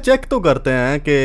Check तो करते हैं कि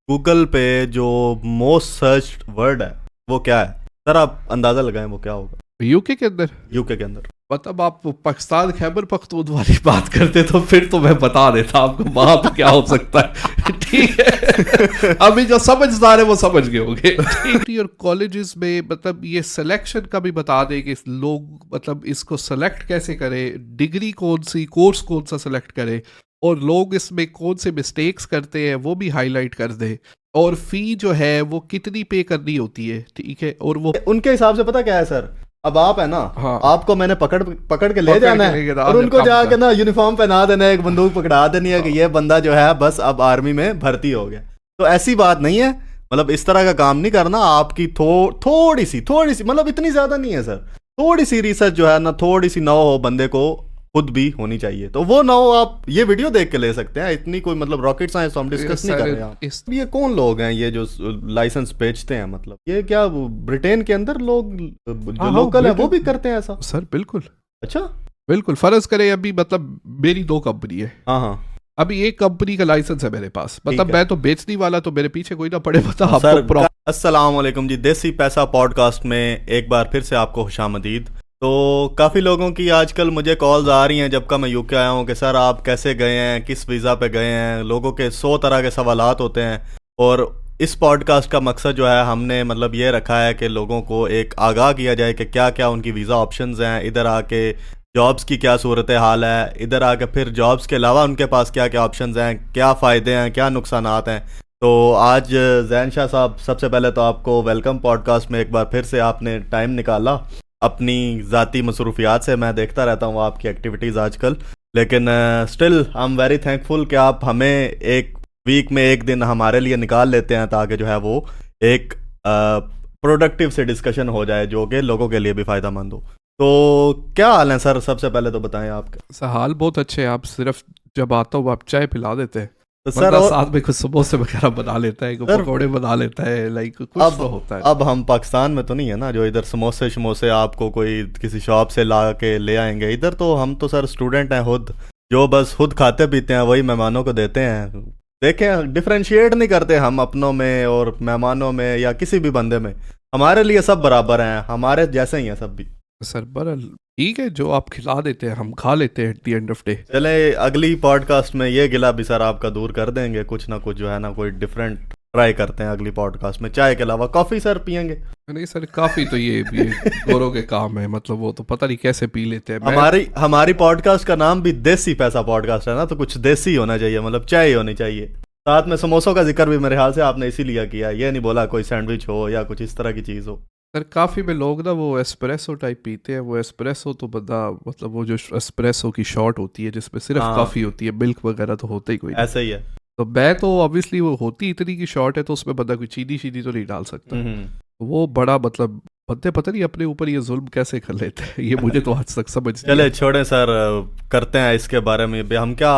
गूगल पे जो मोस्ट सर्च वर्ड है वो क्या है। सर आप अंदाजा लगाएं वो क्या होगा यूके के अंदर। यूके के अंदर मतलब आप पाकिस्तान खैबर पख्तूनख्वा वाली बात करते तो फिर तो मैं बता देता आपको वहां पे क्या हो सकता है। ठीक है, अभी जो समझदार है वो समझ गए होंगे। और कॉलेजेस में मतलब ये सिलेक्शन का भी बता दें कि लोग मतलब इसको सेलेक्ट कैसे करें, डिग्री कौन सी, कोर्स कौन सा सेलेक्ट करें, और लोग इसमें कौन से मिस्टेक्स करते हैं वो भी हाईलाइट कर दे, और फी जो है वो कितनी पे करनी होती है। ठीक है, और वो उनके हिसाब से पता क्या है सर, अब आप है ना, हाँ, आपको मैंने पकड़ के ले जाना है और उनको जाके ना यूनिफॉर्म पहना देना है, एक बंदूक पकड़ा देनी है कि ये बंदा जो है बस अब आर्मी में भर्ती हो गया। तो ऐसी बात नहीं है, मतलब इस तरह का काम नहीं करना। आपकी थोड़ी सी मतलब इतनी ज्यादा नहीं है सर, थोड़ी सी रिसर्च जो है ना, थोड़ी सी नौ हो बंदे को खुद भी होनी चाहिए। तो वो नौ आप ये वीडियो देख के ले सकते हैं, इतनी कोई मतलब रॉकेट साइंस तो हम डिस्कस नहीं कर रहे हैं। ये कौन लोग हैं ये जो लाइसेंस बेचते हैं, मतलब ये क्या ब्रिटेन के अंदर लोग जो लोकल है वो भी करते हैं ऐसा? सर बिल्कुल। अच्छा बिल्कुल, फर्ज करें अभी मतलब मेरी 2 कंपनी है। हाँ, अभी एक कंपनी का लाइसेंस है मेरे पास, मतलब मैं तो बेचने वाला, तो मेरे पीछे कोई ना पड़े। बता सर अस्सलाम वालेकुम जी, देसी पैसा पॉडकास्ट में एक बार फिर से आपको खुशामदीद। तो काफ़ी लोगों की आजकल मुझे कॉल्स आ रही हैं जब का मैं यूके आया हूँ कि सर आप कैसे गए हैं, किस वीज़ा पे गए हैं। लोगों के 100 तरह के सवालात होते हैं, और इस पॉडकास्ट का मकसद जो है हमने मतलब ये रखा है कि लोगों को एक आगाह किया जाए कि क्या क्या उनकी वीज़ा ऑप्शंस हैं, इधर आके जॉब्स की क्या सूरत हाल है, इधर आके फिर जॉब्स के अलावा उनके पास क्या क्या ऑप्शंस हैं, क्या फ़ायदे हैं, क्या नुकसानात हैं। तो आज जैन शाह साहब, सबसे पहले तो आपको वेलकम पॉडकास्ट में। एक बार फिर से आपने टाइम निकाला अपनी ज़ाती मसरूफियात से, मैं देखता रहता हूँ आपकी एक्टिविटीज़ आजकल, लेकिन still I am very thankful कि आप हमें एक वीक में एक दिन हमारे लिए निकाल लेते हैं ताकि जो है वो एक प्रोडक्टिव से डिस्कशन हो जाए जो कि लोगों के लिए भी फ़ायदा मंद हो। तो क्या हाल है सर, सबसे पहले तो बताएं आपका। हाल बहुत अच्छे हैं। आप सिर्फ जब आता हूँ आप चाय पिला देते हैं, तो सर साथ में कुछ समोसे वगैरह बना लेता है, पकौड़े बना लेता है, लाइक कुछ तो होता है। अब हम पाकिस्तान में तो नहीं है ना जो इधर समोसे शमोसे आपको कोई किसी शॉप से ला के ले आएंगे। इधर तो हम तो सर स्टूडेंट हैं खुद, जो बस खुद खाते पीते हैं वही मेहमानों को देते हैं। देखें, डिफ्रेंशिएट नहीं करते हम अपनों में और मेहमानों में या किसी भी बंदे में। हमारे लिए सब बराबर हैं, हमारे जैसे ही हैं सब भी। सर बरल ठीक है, जो आप खिला देते हैं हम खा लेते हैं at the end of day. चले अगली पॉडकास्ट में ये गिला भी सर आपका दूर कर देंगे, कुछ ना कुछ जो है ना कोई डिफरेंट ट्राई करते हैं अगली पॉडकास्ट में। चाय के अलावा कॉफी सर पियेंगे? नहीं सर, काफी तो ये गोरों के काम है, मतलब वो तो पता नहीं कैसे पी लेते हैं। हमारी पॉडकास्ट का नाम भी देसी पैसा पॉडकास्ट है ना, तो कुछ देसी होना चाहिए, मतलब चाय होनी चाहिए। साथ में समोसों का जिक्र भी मेरे ख्याल से आपने इसीलिए किया, ये नहीं बोला कोई सैंडविच हो या कुछ इस तरह की चीज़ हो। सर काफ़ी में लोग ना वो एस्प्रेसो टाइप पीते हैं। वो एस्प्रेसो तो बंदा मतलब वो जो एस्प्रेसो की शॉट होती है जिसमें सिर्फ कॉफ़ी होती है, मिल्क वगैरह तो होता ही कोई ऐसा ही है। तो मैं तो ऑब्वियसली वो होती इतनी की शॉट है तो उसमें बंदा कोई चीनी शीनी तो नहीं डाल सकता। वो बड़ा मतलब बंदे पता नहीं अपने ऊपर ये जुल्म कैसे कर लेते हैं, ये मुझे तो आज तक समझ नहीं। चले छोड़े सर, करते हैं इसके बारे में हम क्या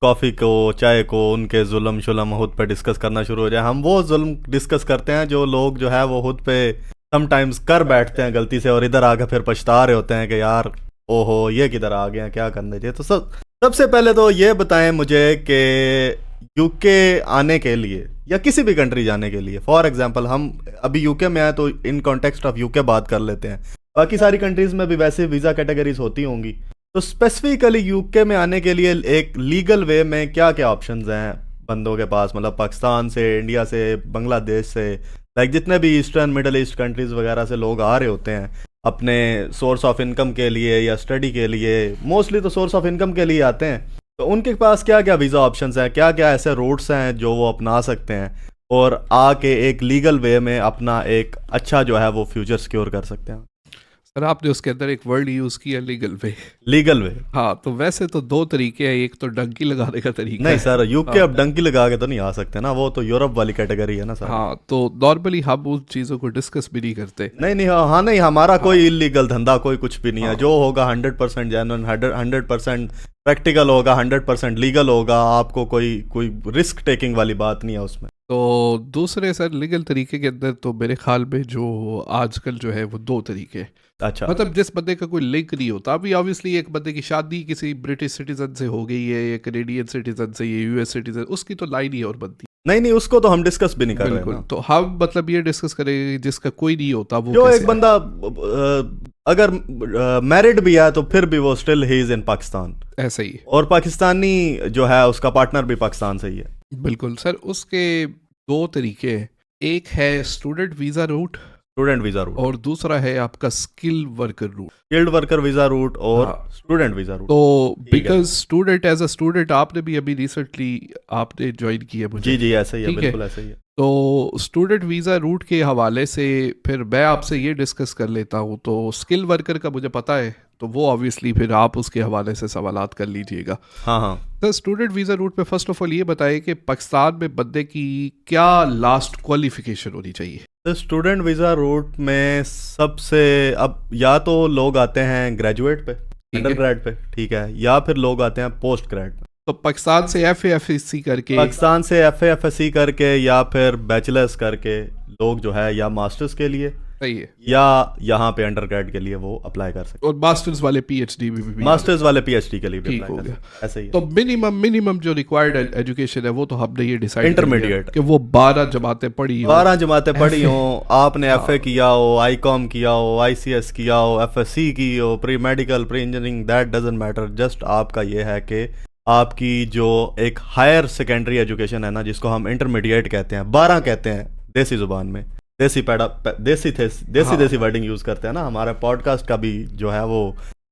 कॉफ़ी को चाय को उनके जुल्म शुल्म खुद पे डिस्कस करना शुरू हो जाए। हम वो जुल्म डिस्कस करते हैं जो लोग जो है वो खुद पे समटाइम्स कर बैठते हैं गलती से, और इधर आकर फिर पछता रहे होते हैं कि यार ओहो ये किधर आ गए हैं, क्या करने चाहिए। तो सबसे पहले तो ये बताएं मुझे कि यूके आने के लिए या किसी भी कंट्री जाने के लिए, फॉर एग्जांपल हम अभी यूके में आए तो इन कॉन्टेक्स्ट ऑफ यूके बात कर लेते हैं, बाकी सारी कंट्रीज में भी वैसे वीज़ा कैटेगरीज होती होंगी। तो स्पेसिफिकली यूके में आने के लिए एक लीगल वे में क्या क्या ऑप्शंस हैं बंदों के पास, मतलब पाकिस्तान से, इंडिया से, बांग्लादेश से, लाइक जितने भी ईस्टर्न मिडल ईस्ट कंट्रीज़ वगैरह से लोग आ रहे होते हैं अपने सोर्स ऑफ इनकम के लिए या स्टडी के लिए, मोस्टली तो सोर्स ऑफ इनकम के लिए आते हैं। तो उनके पास क्या क्या वीज़ा ऑप्शंस हैं, क्या क्या ऐसे रूट्स हैं जो वो अपना सकते हैं और आके एक लीगल वे में अपना एक अच्छा जो है वो फ्यूचर सिक्योर कर सकते हैं। सर आपने उसके अंदर एक वर्ड यूज़ किया, लीगल वे। लीगल वे, हाँ, तो वैसे तो 2 तरीके हैं, एक तो डंकी लगाने का तरीका नहीं सर यूके अब डंकी लगा के तो नहीं आ सकते ना, वो तो यूरोप वाली कैटेगरी है ना सर। हाँ, तो नॉर्मली हम उन चीज़ों को डिस्कस भी नहीं करते। नहीं हाँ नहीं, हमारा कोई इलीगल धंधा कोई कुछ भी नहीं है। जो होगा 100% जेन्युइन, 100% प्रैक्टिकल होगा, 100% लीगल होगा। आपको कोई रिस्क टेकिंग वाली बात नहीं है उसमें। तो दूसरे सर लीगल तरीके के अंदर तो मेरे ख्याल में जो आजकल जो है वो 2 तरीके हैं। अच्छा, मतलब जिस बंदे का कोई लिंक नहीं होता, अभी ऑब्वियसली एक बंदे की शादी किसी ब्रिटिश सिटीजन से हो गई है या कैनेडियन सिटीजन से या यूएस सिटीजन, उसकी तो लाइन ही और बनती नहीं नहीं, उसको तो हम डिस्कस भी नहीं है। कर रहे बिल्कुल, ना। तो हम मतलब ये डिस्कस करेंगे जिसका कोई नहीं होता वो जो कैसे एक बंदा अगर मैरिड भी है तो फिर भी वो still he is in Pakistan, है। ऐसा ही है। और पाकिस्तानी जो है उसका पार्टनर भी पाकिस्तान से ही है। बिल्कुल सर, उसके 2 तरीके हैं। एक है student visa route student visa route, और दूसरा है आपका skill worker route. Skilled worker visa route और हाँ। Student visa route. तो ठीक है। Because student as a student आपने भी अभी रिसेंटली आपने ज्वाइन किया मुझे। जी जी, ऐसे ही है, ठीक है। बिल्कुल ऐसे ही है। तो स्टूडेंट वीज़ा रूट के हवाले से फिर मैं आपसे ये डिस्कस कर लेता हूँ। तो स्किल वर्कर का मुझे पता है, तो वो ऑब्वियसली फिर आप उसके हवाले से सवालात कर लीजिएगा। हाँ हाँ, तो स्टूडेंट वीज़ा रूट पे फर्स्ट ऑफ ऑल ये बताइए कि पाकिस्तान में बंदे की क्या लास्ट क्वालिफिकेशन होनी चाहिए। तो स्टूडेंट वीजा रूट में सबसे, अब या तो लोग आते हैं ग्रेजुएट पे, है। अंडर ग्रेड पे, ठीक है, या फिर लोग आते हैं पोस्ट ग्रेड पे। तो पाकिस्तान से FAFSC करके, पाकिस्तान से FAFSC करके या फिर बैचलर्स करके लोग जो है या मास्टर्स के लिए सही है, या यहाँ पे अंडर ग्रेड के लिए वो अप्लाई कर सकते और मास्टर्स वाले PhD भी हैं। मास्टर्स वाले PhD के लिए भी ठीक apply हो कर गया। सकते हैं। ऐसे ही है। तो मिनिमम जो रिक्वायर्ड एजुकेशन है वो तो हमने ये डिसाइड Intermediate। कि वो 12 जमातें पढ़ी हो। 12 जमातें पढ़ी हो, आपने हाँ। FA किया हो, ICOM किया हो, ICS किया हो, FSC की हो, pre medical, pre engineering, that doesn't matter. Just आपका ये है कि आपकी जो एक हायर सेकेंडरी एजुकेशन है ना, जिसको हम इंटरमीडिएट कहते हैं, 12 कहते हैं देसी जुबान में, देसी पैड़ा देसी थे, हाँ। देसी वर्डिंग यूज करते हैं ना। हमारे पॉडकास्ट का भी जो है वो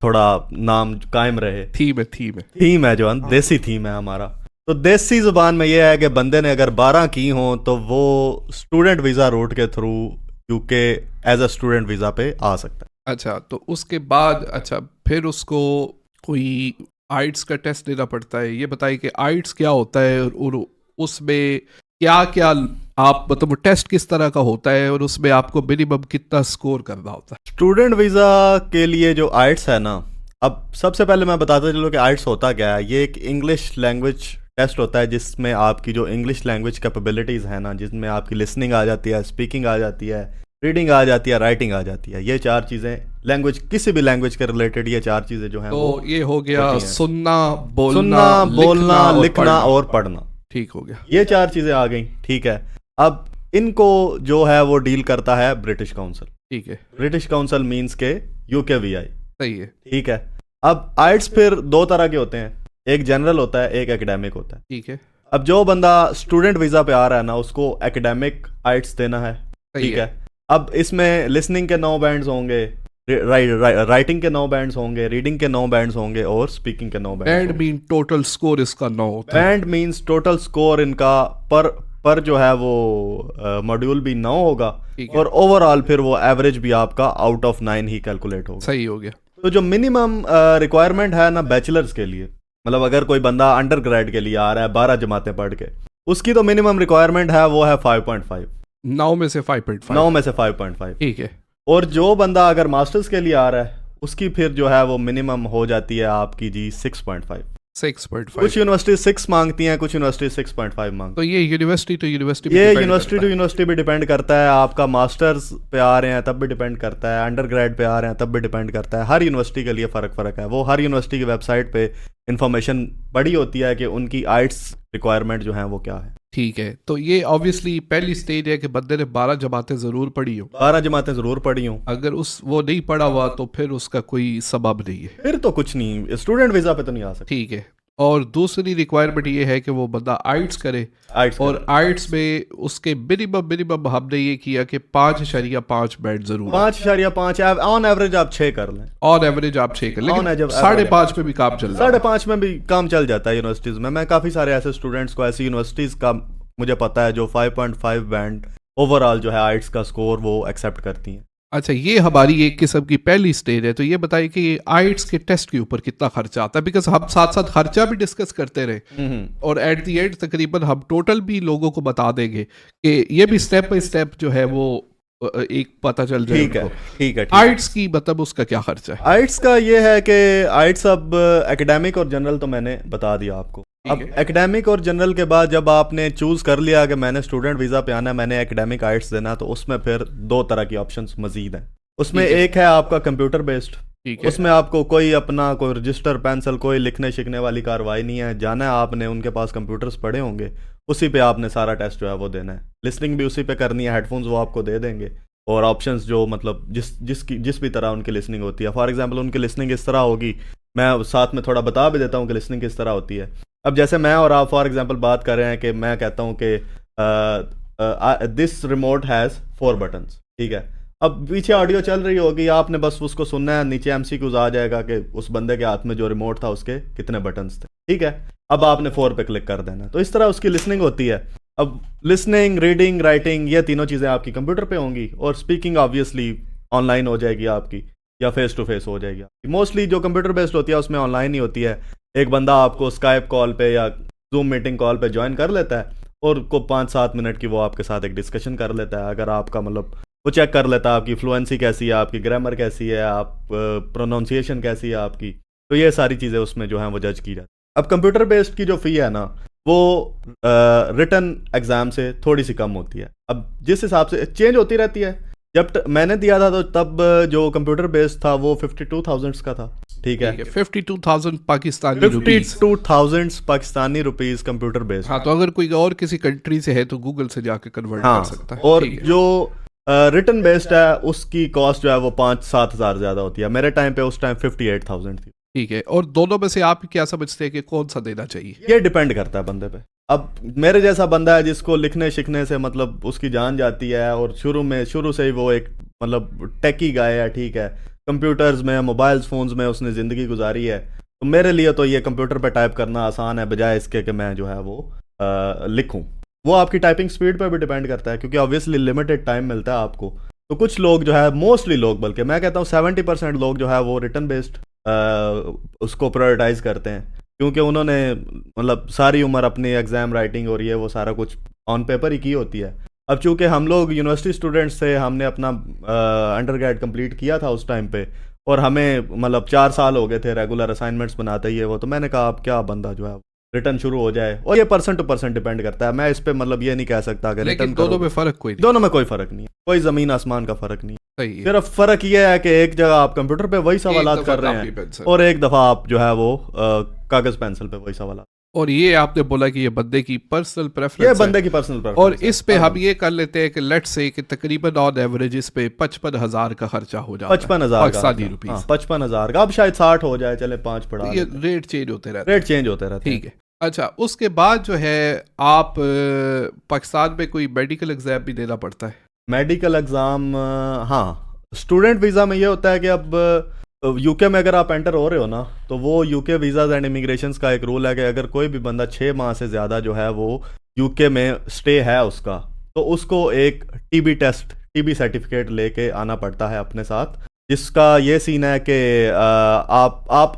थोड़ा नाम कायम रहे, थीम है जो है, देसी थीम है हमारा। तो देसी जुबान में ये है कि बंदे ने अगर 12 की हो तो वो स्टूडेंट वीजा रूट के through UK as a student visa पे आ सकता है। अच्छा, तो उसके बाद अच्छा फिर उसको कोई आइट्स का टेस्ट देना पड़ता है। ये बताइए कि आइट्स क्या होता है और उसमें क्या क्या आप मतलब टेस्ट किस तरह का होता है और उसमें आपको मिनिमम कितना स्कोर करना होता है। स्टूडेंट वीजा के लिए जो आइट्स है ना, अब सबसे पहले मैं बताता चलो कि आइट्स होता क्या है। ये एक इंग्लिश लैंग्वेज टेस्ट होता है जिसमें आपकी जो इंग्लिश लैंग्वेज कैपेबिलिटीज़ है ना, जिसमें आपकी लिसनिंग आ जाती है, स्पीकिंग आ जाती है, रीडिंग आ जाती है, राइटिंग आ जाती है। ये 4 चीज़ें लैंग्वेज, किसी भी लैंग्वेज के रिलेटेड ये 4 चीज़ें जो हैं तो वो ये हो गया होती हैं। सुनना, सुनना, बोलना, और लिखना पढ़ना। और पढ़ना। ठीक हो गया। ये 4 चीज़ें आ गई, ठीक है। अब इनको जो है वो डील करता है ब्रिटिश काउंसिल। ठीक है, ब्रिटिश काउंसिल मींस के UKVI, सही है। ठीक है। अब आइट्स फिर 2 तरह के होते हैं, एक जनरल होता है, एक एकेडमिक होता है। ठीक है, अब जो बंदा स्टूडेंट वीजा पे आ रहा है ना, उसको एकेडमिक आइट्स देना है, सही ठीक है। अब इसमें लिसनिंग के 9 बैंड्स होंगे, राइटिंग के 9 बैंड्स होंगे, रीडिंग के 9 बैंड्स होंगे और स्पीकिंग के 9 band bands. Mean total score इसका 9 होता है। बैंड मींस टोटल स्कोर इनका पर जो है वो मॉड्यूल भी 9 होगा, ठीक है। और ओवरऑल फिर वो एवरेज भी आपका आउट ऑफ 9 ही कैलकुलेट होगा। सही हो गया। तो जो मिनिमम रिक्वायरमेंट है ना बैचलर्स के लिए, मतलब अगर कोई बंदा अंडर ग्रेड के लिए आ रहा है 12 जमातें पढ़ के, उसकी तो मिनिमम रिक्वायरमेंट है वो है 5.5, 9 में से 5.5। 9 में से 5.5। ठीक है, और जो बंदा अगर मास्टर्स के लिए आ रहा है उसकी फिर जो है वो मिनिमम हो जाती है आपकी जी 6.5। 6.5। कुछ यूनिवर्सिटी 6 मांगती हैं, कुछ यूनिवर्सिटी 6.5 मांगती तो ये यूनिवर्सिटी टू यूनिवर्सिटी हैं। ये यूनिवर्सिटी टू यूनिवर्सिटी भी डिपेंड करता है। आपका मास्टर्स पे आ रहे हैं तब भी डिपेंड करता है, अंडर ग्रेड पे आ रहे हैं तब भी डिपेंड करता है। हर यूनिवर्सिटी के लिए फ़र्क है। वो हर यूनिवर्सिटी की वेबसाइट पे इंफॉर्मेशन पड़ी होती है कि उनकी आइट्स रिक्वायरमेंट जो है वो क्या है। ठीक है, तो ये ऑब्वियसली पहली स्टेज है कि बंदे ने 12 जमातें ज़रूर पढ़ी हो। 12 जमातें ज़रूर पढ़ी हूँ। अगर वो नहीं पढ़ा हुआ तो फिर उसका कोई सबब नहीं है। फिर तो कुछ नहीं, स्टूडेंट वीज़ा पे तो नहीं आ सकता। ठीक है, और दूसरी रिक्वायरमेंट ये है कि वो बंदा आइट्स करे, आइट्स और आइट्स में उसके मिनिमम हमने ये किया कि 5.5 बैंड जरूर। 5.5 ऑन एवरेज आप 6 कर लें। ऑन एवरेज आप 6 कर, On लेकिन average 5.5 पे भी काम चल रहा है। 5.5 में भी काम चल जाता है यूनिवर्सिटीज़ में। मैं काफ़ी सारे ऐसे स्टूडेंट्स को, ऐसी यूनिवर्सिटीज़ का मुझे पता है जो 5.5 बैंड ओवरऑल जो है आइट्स का स्कोर वो एक्सेप्ट करती हैं। अच्छा, ये हमारी एक किस्म की पहली स्टेज है। तो ये बताइए कि आइट्स के टेस्ट के ऊपर कितना खर्चा आता है, बिकॉज हम साथ साथ खर्चा भी डिस्कस करते रहे, और एट द एंड तकरीबन हम टोटल भी लोगों को बता देंगे कि ये भी स्टेप बाय स्टेप जो है वो एक पता चल जाए। ठीक है, ठीक है। आइट्स की मतलब उसका क्या खर्चा है? आइट्स का ये है कि आइट्स अब एकेडमिक और जनरल तो मैंने बता दिया आपको। अब एकेडमिक और जनरल के बाद जब आपने चूज कर लिया कि मैंने स्टूडेंट वीज़ा पे आना है, मैंने एकेडमिक आइट्स देना, तो उसमें फिर दो तरह की ऑप्शंस मजीद हैं। उसमें एक है आपका कंप्यूटर बेस्ड, उसमें आपको कोई अपना कोई रजिस्टर पेंसिल कोई लिखने शिखने वाली कार्रवाई नहीं है, जाना है आपने, उनके पास कंप्यूटर्स पड़े होंगे, उसी पे आपने सारा टेस्ट जो है वो देना है, लिसनिंग भी उसी पे करनी है, हेडफोन्स वो आपको दे देंगे, और ऑप्शंस जो मतलब जिस भी तरह उनकी लिसनिंग होती है, फॉर एग्जांपल उनकी लिसनिंग इस तरह होगी, मैं साथ में थोड़ा बता भी देता हूँ कि लिसनिंग किस तरह होती है। अब जैसे मैं और आप फॉर एग्जांपल बात कर रहे हैं कि मैं कहता हूँ कि दिस रिमोट हैज़ 4 बटन्स, ठीक है, अब पीछे ऑडियो चल रही होगी, आपने बस उसको सुनना है, नीचे एमसीक्यूज आ जाएगा कि उस बंदे के हाथ में जो रिमोट था उसके कितने बटन्स थे, ठीक है, अब आपने 4 पे क्लिक कर देना। तो इस तरह उसकी लिसनिंग होती है। अब लिसनिंग, रीडिंग, राइटिंग, ये तीनों चीज़ें आपकी कंप्यूटर पे होंगी, और स्पीकिंग ऑब्वियसली ऑनलाइन हो जाएगी आपकी, या फेस टू फेस हो जाएगी। मोस्टली जो कंप्यूटर बेस्ड होती है उसमें ऑनलाइन ही होती है, एक बंदा आपको स्काइप कॉल पे या जूम मीटिंग कॉल पे ज्वाइन कर लेता है, और को 5-7 मिनट की वो आपके साथ एक डिस्कशन कर लेता है। अगर आपका मतलब वो चेक कर लेता है आपकी फ्लुएंसी कैसी है, आपकी ग्रामर कैसी है, आप प्रोनाउंसिएशन कैसी है आपकी, तो ये सारी चीज़ें उसमें जो हैं वो जज की जाती है। अब कंप्यूटर बेस्ड की जो फ़ी है ना, वो रिटन एग्ज़ाम से थोड़ी सी कम होती है। अब जिस हिसाब से चेंज होती रहती है, जब मैंने दिया था तो तब जो कंप्यूटर बेस्ड था वो 52,000 का था, ठीक है, 52,000 Pakistani rupees, 52,000 Pakistani rupees computer based. हाँ, तो अगर कोई और किसी कंट्री से है तो गूगल से जाके कन्वर्ट कर सकता है। और जो रिटन बेस्ड है उसकी कॉस्ट जो है वो 5-7 हज़ार ज़्यादा होती है। मेरे टाइम पे उस टाइम 58,000 थी। ठीक है, और दोनों में से आप क्या समझते हैं कि कौन सा देना चाहिए? ये डिपेंड करता है बंदे पे। अब मेरे जैसा बंदा है जिसको लिखने शिखने से मतलब उसकी जान जाती है, और शुरू से ही वो एक मतलब टेकी गाय है, ठीक है, कंप्यूटर्स में, मोबाइल्स फ़ोन्स में उसने ज़िंदगी गुजारी है, तो मेरे लिए तो ये कंप्यूटर पे टाइप करना आसान है बजाय इसके कि मैं जो है वो लिखूँ। वो आपकी टाइपिंग स्पीड पे भी डिपेंड करता है, क्योंकि ऑब्वियसली लिमिटेड टाइम मिलता है आपको। तो कुछ लोग जो है, मोस्टली लोग, बल्कि मैं कहता हूँ 70% लोग जो है वो रिटन बेस्ड उसको प्रायोरिटाइज करते हैं, क्योंकि उन्होंने मतलब सारी उम्र अपनी एग्ज़ाम राइटिंग और ये वो सारा कुछ ऑन पेपर ही की होती है। अब चूंकि हम लोग यूनिवर्सिटी स्टूडेंट्स थे, हमने अपना अंडरग्रेड कंप्लीट किया था उस टाइम पे, और हमें मतलब 4 साल हो गए थे रेगुलर असाइनमेंट्स बनाते ही वो, तो मैंने कहा अब क्या बंदा जो है रिटर्न शुरू हो जाए, और ये पर्सन टू पर्सन डिपेंड करता है। मैं इस पे मतलब ये नहीं कह सकता कि लेकिन दोनों में फर्क कोई नहीं, दोनों में कोई फर्क नहीं है, कोई जमीन आसमान का फर्क नहीं है। सही है। सिर्फ फर्क ये है कि एक जगह आप कंप्यूटर पे वही सवालात कर रहे हैं, और एक दफा आप जो है वो कागज पेंसिल पे वही सवाल। और ये आपने बोला कि ये बंदे की पर्सनल प्रेफरेंस, ये बंदे की पर्सनल प्रेफरेंस, और इस पे हम ये कर लेते हैं कि लेट्स से कि तकरीबन ऑन एवरेज इस पे 55,000 का खर्चा हो जाता है, 55,000 पाकिस्तानी रुपीस, 55,000 का। अब शायद 60 हो जाए, चले 5 पड़ा, ये रेट चेंज होते रहते हैं। ठीक है। अच्छा, उसके बाद जो है आप पाकिस्तान में कोई मेडिकल एग्जाम भी देना पड़ता है? मेडिकल एग्जाम, हाँ, स्टूडेंट वीज़ा में ये होता है कि अब यूके में अगर आप एंटर हो रहे हो ना, तो वो यूके वीज़ाज एंड इमिग्रेशन का एक रूल है कि अगर कोई भी बंदा 6 माह से ज़्यादा जो है वो यूके में स्टे है उसका, तो उसको एक टीबी टेस्ट, टीबी सर्टिफिकेट लेके आना पड़ता है अपने साथ, जिसका ये सीन है कि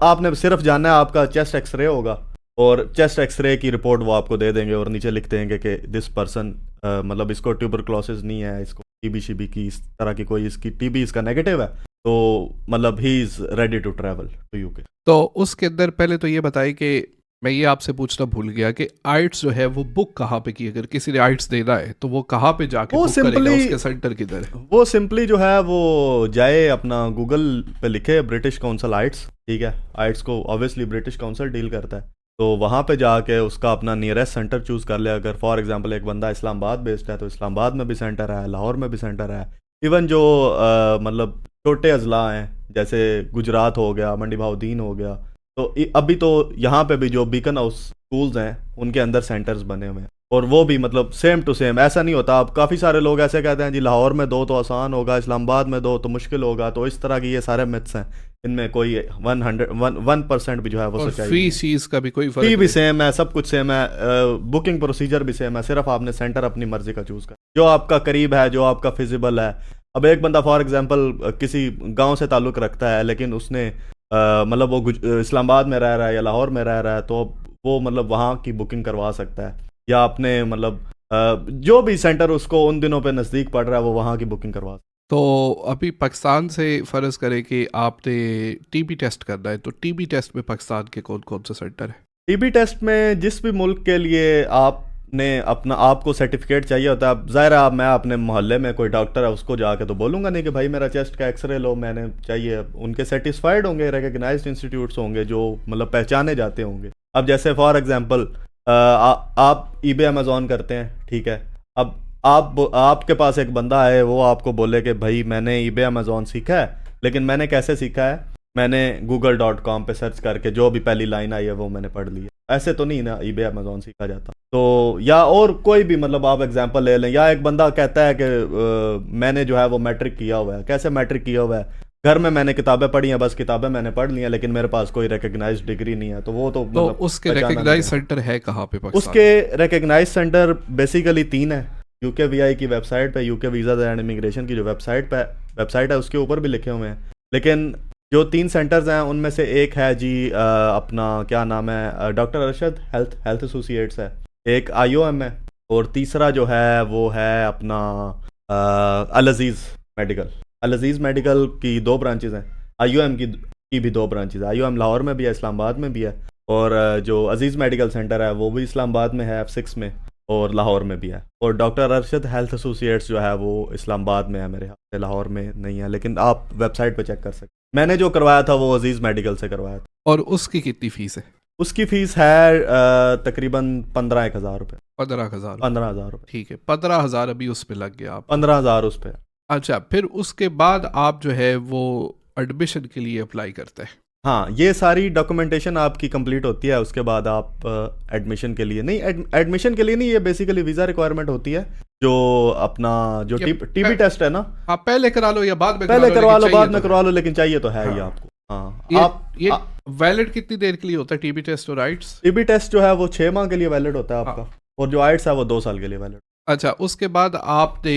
आपने सिर्फ जाना है, आपका चेस्ट एक्सरे होगा, और चेस्ट एक्सरे की रिपोर्ट वो आपको दे देंगे, और नीचे लिख देंगे कि दिस पर्सन मतलब इसको ट्यूबरक्लोसिस नहीं है, इसको टीबी शीबी की इस तरह की कोई इसकी टीबी इसका नेगेटिव है, तो मतलब he is ready to travel to UK. तो उसके अंदर पहले तो ये बताइए कि मैं ये आपसे पूछना भूल गया कि आइट्स जो है वो बुक कहाँ पे की, अगर किसी ने आइट्स देना है तो वो कहाँ पे जाके बुक करेगा, उसके सेंटर किधर है? वो सिंपली जो है वो जाए अपना गूगल पे लिखे ब्रिटिश काउंसिल आइट्स, ठीक है, आइट्स को ऑब्वियसली ब्रिटिश काउंसिल डील करता है, तो वहाँ पे जाके उसका अपना नियरेस्ट सेंटर चूज़ कर ले। अगर फॉर एग्जांपल एक बंदा इस्लामाबाद बेस्ड है तो इस्लामाबाद में भी सेंटर है, लाहौर में भी सेंटर है, इवन जो मतलब छोटे अजला हैं जैसे गुजरात हो गया, मंडी भाउद्दीन हो गया, तो अभी तो यहाँ पे भी जो बीकन हाउस स्कूल्स हैं उनके अंदर सेंटर्स बने हुए हैं, और वो भी मतलब सेम टू सेम, ऐसा नहीं होता। अब काफ़ी सारे लोग ऐसे कहते हैं जी लाहौर में दो तो आसान होगा, इस्लामाबाद में दो तो मुश्किल होगा, तो इस तरह की ये सारे मिथ्स हैं, इनमें कोई 1% भी जो है वो सच्चाई नहीं है। फीस चीज़ का भी कोई फर्क फी भी सेम है, सब कुछ सेम है, बुकिंग प्रोसीजर भी सेम है, सिर्फ आपने सेंटर अपनी मर्जी का चूज़ कर, जो आपका करीब है, जो आपका फिजिबल है। अब एक बंदा फॉर एग्जांपल किसी गांव से ताल्लुक़ रखता है, लेकिन उसने मतलब वो इस्लामाबाद में रह रहा है या लाहौर में रह रहा है, तो वो मतलब वहाँ की बुकिंग करवा सकता है, या आपने मतलब जो भी सेंटर उसको उन दिनों पे नज़दीक पड़ रहा है वो वहाँ की बुकिंग करवा सकता है। तो अभी पाकिस्तान से फ़र्ज़ करें कि आपने टीबी टेस्ट करना है, तो टीबी टेस्ट में पाकिस्तान के कौन कौन से सेंटर है? टीबी टेस्ट में जिस भी मुल्क के लिए आपने अपना आपको सर्टिफिकेट चाहिए होता है, अब ज़ाहिर है आप मैं अपने मोहल्ले में कोई डॉक्टर है उसको जाके तो बोलूँगा नहीं कि भाई मेरा चेस्ट का एक्सरे लो, मैंने चाहिए। उनके सेटिस्फाइड होंगे, रिकग्नाइज्ड इंस्टीट्यूट्स होंगे जो मतलब पहचाने जाते होंगे। अब जैसे फॉर एग्जांपल आप ईबे अमेज़ॉन करते हैं, ठीक है। अब आपके पास एक बंदा है, वो आपको बोले कि भाई मैंने ईबे अमेज़ॉन सीखा है, लेकिन मैंने कैसे सीखा है, मैंने google.com पे सर्च करके जो भी पहली लाइन आई है वो मैंने पढ़ ली है। ऐसे तो नहीं ना ईबे अमेज़ॉन सीखा जाता। तो या और कोई भी मतलब आप एग्जांपल ले लें, या एक बंदा कहता है कि मैंने जो है वो मैट्रिक किया हुआ है। कैसे मैट्रिक किया हुआ है, घर में मैंने किताबें पढ़ी हैं, बस किताबें मैंने पढ़ ली हैं, लेकिन मेरे पास कोई रिकग्नाइज्ड डिग्री नहीं है। तो वो तो मतलब उसके रिकग्नाइज सेंटर है कहाँ पे पाकिस्तान? उसके रिकग्नाइज सेंटर बेसिकली 3 है। UKVI की वेबसाइट पे, यूके वीज़ा एंड इमिग्रेशन की जो वेबसाइट है उसके ऊपर भी लिखे हुए हैं। लेकिन जो 3 सेंटर्स हैं उनमें से एक है जी अपना क्या नाम है, डॉक्टर अरशद हेल्थ एसोसिएट्स है, एक IOM है, और तीसरा जो है वो है अपना अल अजीज़ मेडिकल की 2 ब्रांचेज़ हैं। IOM की भी 2 ब्रांचेज़ है। IOM लाहौर में भी है, इस्लामाबाद में भी है, और जो अजीज़ मेडिकल सेंटर है वो भी इस्लामाबाद में है F6 में, और लाहौर में भी है। और डॉक्टर अरशद हेल्थ एसोसिएट्स जो है वो इस्लामाबाद में है मेरे ख्याल से, लाहौर में नहीं है, लेकिन आप वेबसाइट पे चेक कर सकते। मैंने जो करवाया था वो अजीज़ मेडिकल से करवाया था। और उसकी कितनी फीस है? उसकी फ़ीस है तकरीबन 15,000 रुपये। 15,000 रुपये, ठीक है। 15,000 अभी उस पर लग गया आप? 15,000 उस पर। अच्छा, फिर उसके बाद आप जो है वो एडमिशन के लिए अप्लाई करते हैं? हाँ, ये सारी डॉक्यूमेंटेशन आपकी कंप्लीट होती है, उसके बाद आप एडमिशन के लिए नहीं, एडमिशन के लिए नहीं, ये बेसिकली वीज़ा रिक्वायरमेंट होती है। जो अपना जो टीबी टेस्ट है ना, आप पहले करा लो या बाद में पहले करवा लो, बाद में करवा लो, लेकिन चाहिए तो है ही आपको। हाँ, ये वैलिड कितनी देर के लिए होता है टीबी टेस्ट और आइट्स? टीबी टेस्ट जो है वो 6 माह के लिए वैलिड होता है आपका, और जो आइट्स है वो 2 साल के लिए वैलिड। अच्छा, उसके बाद आपने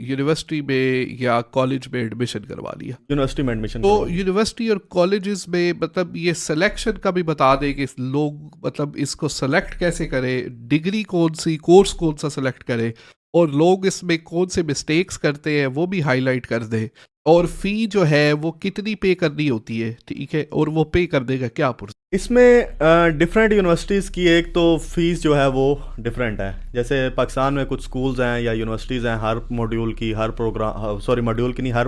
यूनिवर्सिटी में या कॉलेज में एडमिशन करवा लिया? यूनिवर्सिटी में एडमिशन। तो यूनिवर्सिटी और कॉलेजेस में मतलब ये सिलेक्शन का भी बता दें कि लोग मतलब इसको सेलेक्ट कैसे करें, डिग्री कौन सी, कोर्स कौन सा सेलेक्ट करें, और लोग इसमें कौन से मिस्टेक्स करते हैं वो भी हाईलाइट कर दें, और फ़ी जो है वो कितनी पे करनी होती है, ठीक है, और वो पे कर देगा क्या? इसमें डिफरेंट यूनिवर्सिटीज़ की एक तो फ़ीस जो है वो डिफरेंट है। जैसे पाकिस्तान में कुछ स्कूल्स हैं या यूनिवर्सिटीज़ हैं, हर मॉड्यूल की हर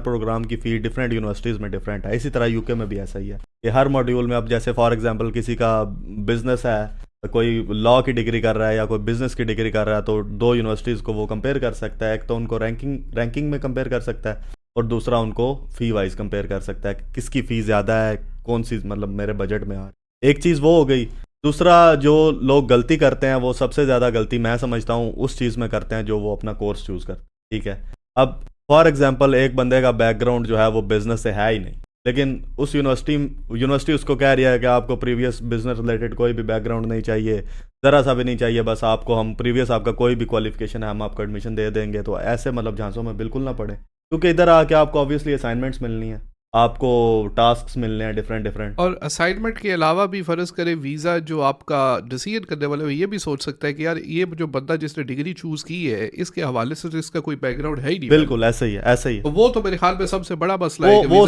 प्रोग्राम की फ़ी डिफरेंट यूनिवर्सिटीज़ में डिफरेंट है। इसी तरह यूके में भी ऐसा ही है कि हर मॉड्यूल में, अब जैसे फॉर एग्जांपल किसी का बिज़नेस है, कोई लॉ की डिग्री कर रहा है या कोई बिज़नेस की डिग्री कर रहा है, तो 2 यूनिवर्सिटीज़ को वो कंपेयर कर सकता है। एक तो उनको रैंकिंग में कंपेयर कर सकता है, और दूसरा उनको फ़ी वाइज कंपेयर कर सकता है, किसकी फ़ी ज़्यादा है, कौन सी मतलब मेरे बजट में आ। एक चीज़ वो हो गई। दूसरा, जो लोग गलती करते हैं वो सबसे ज़्यादा गलती मैं समझता हूँ उस चीज़ में करते हैं जो वो अपना कोर्स चूज़ करते हैं, ठीक है। अब फॉर एग्जांपल एक बंदे का बैकग्राउंड जो है वो बिज़नेस से है ही नहीं, लेकिन उस यूनिवर्सिटी उसको कह रही है कि आपको प्रीवियस बिजनेस रिलेटेड कोई भी बैकग्राउंड नहीं चाहिए, ज़रा सा भी नहीं चाहिए, बस आपको हम प्रीवियस आपका कोई भी क्वालिफिकेशन है हम आपको एडमिशन दे देंगे। तो ऐसे मतलब झांसों में बिल्कुल ना पड़े, क्योंकि इधर आके आपको ऑब्वियसली असाइनमेंट्स मिलनी है, आपको टास्क्स मिलने हैं डिफरेंट। और असाइनमेंट के अलावा भी फ़र्ज करें वीज़ा जो आपका डिसीजन करने वाला है ये भी सोच सकता है कि यार ये जो बंदा जिसने डिग्री चूज़ की है इसके हवाले से तो इसका कोई बैकग्राउंड है ही नहीं। बिल्कुल ऐसा ही है। तो वो तो मेरे ख्याल में सबसे बड़ा मसला है। वो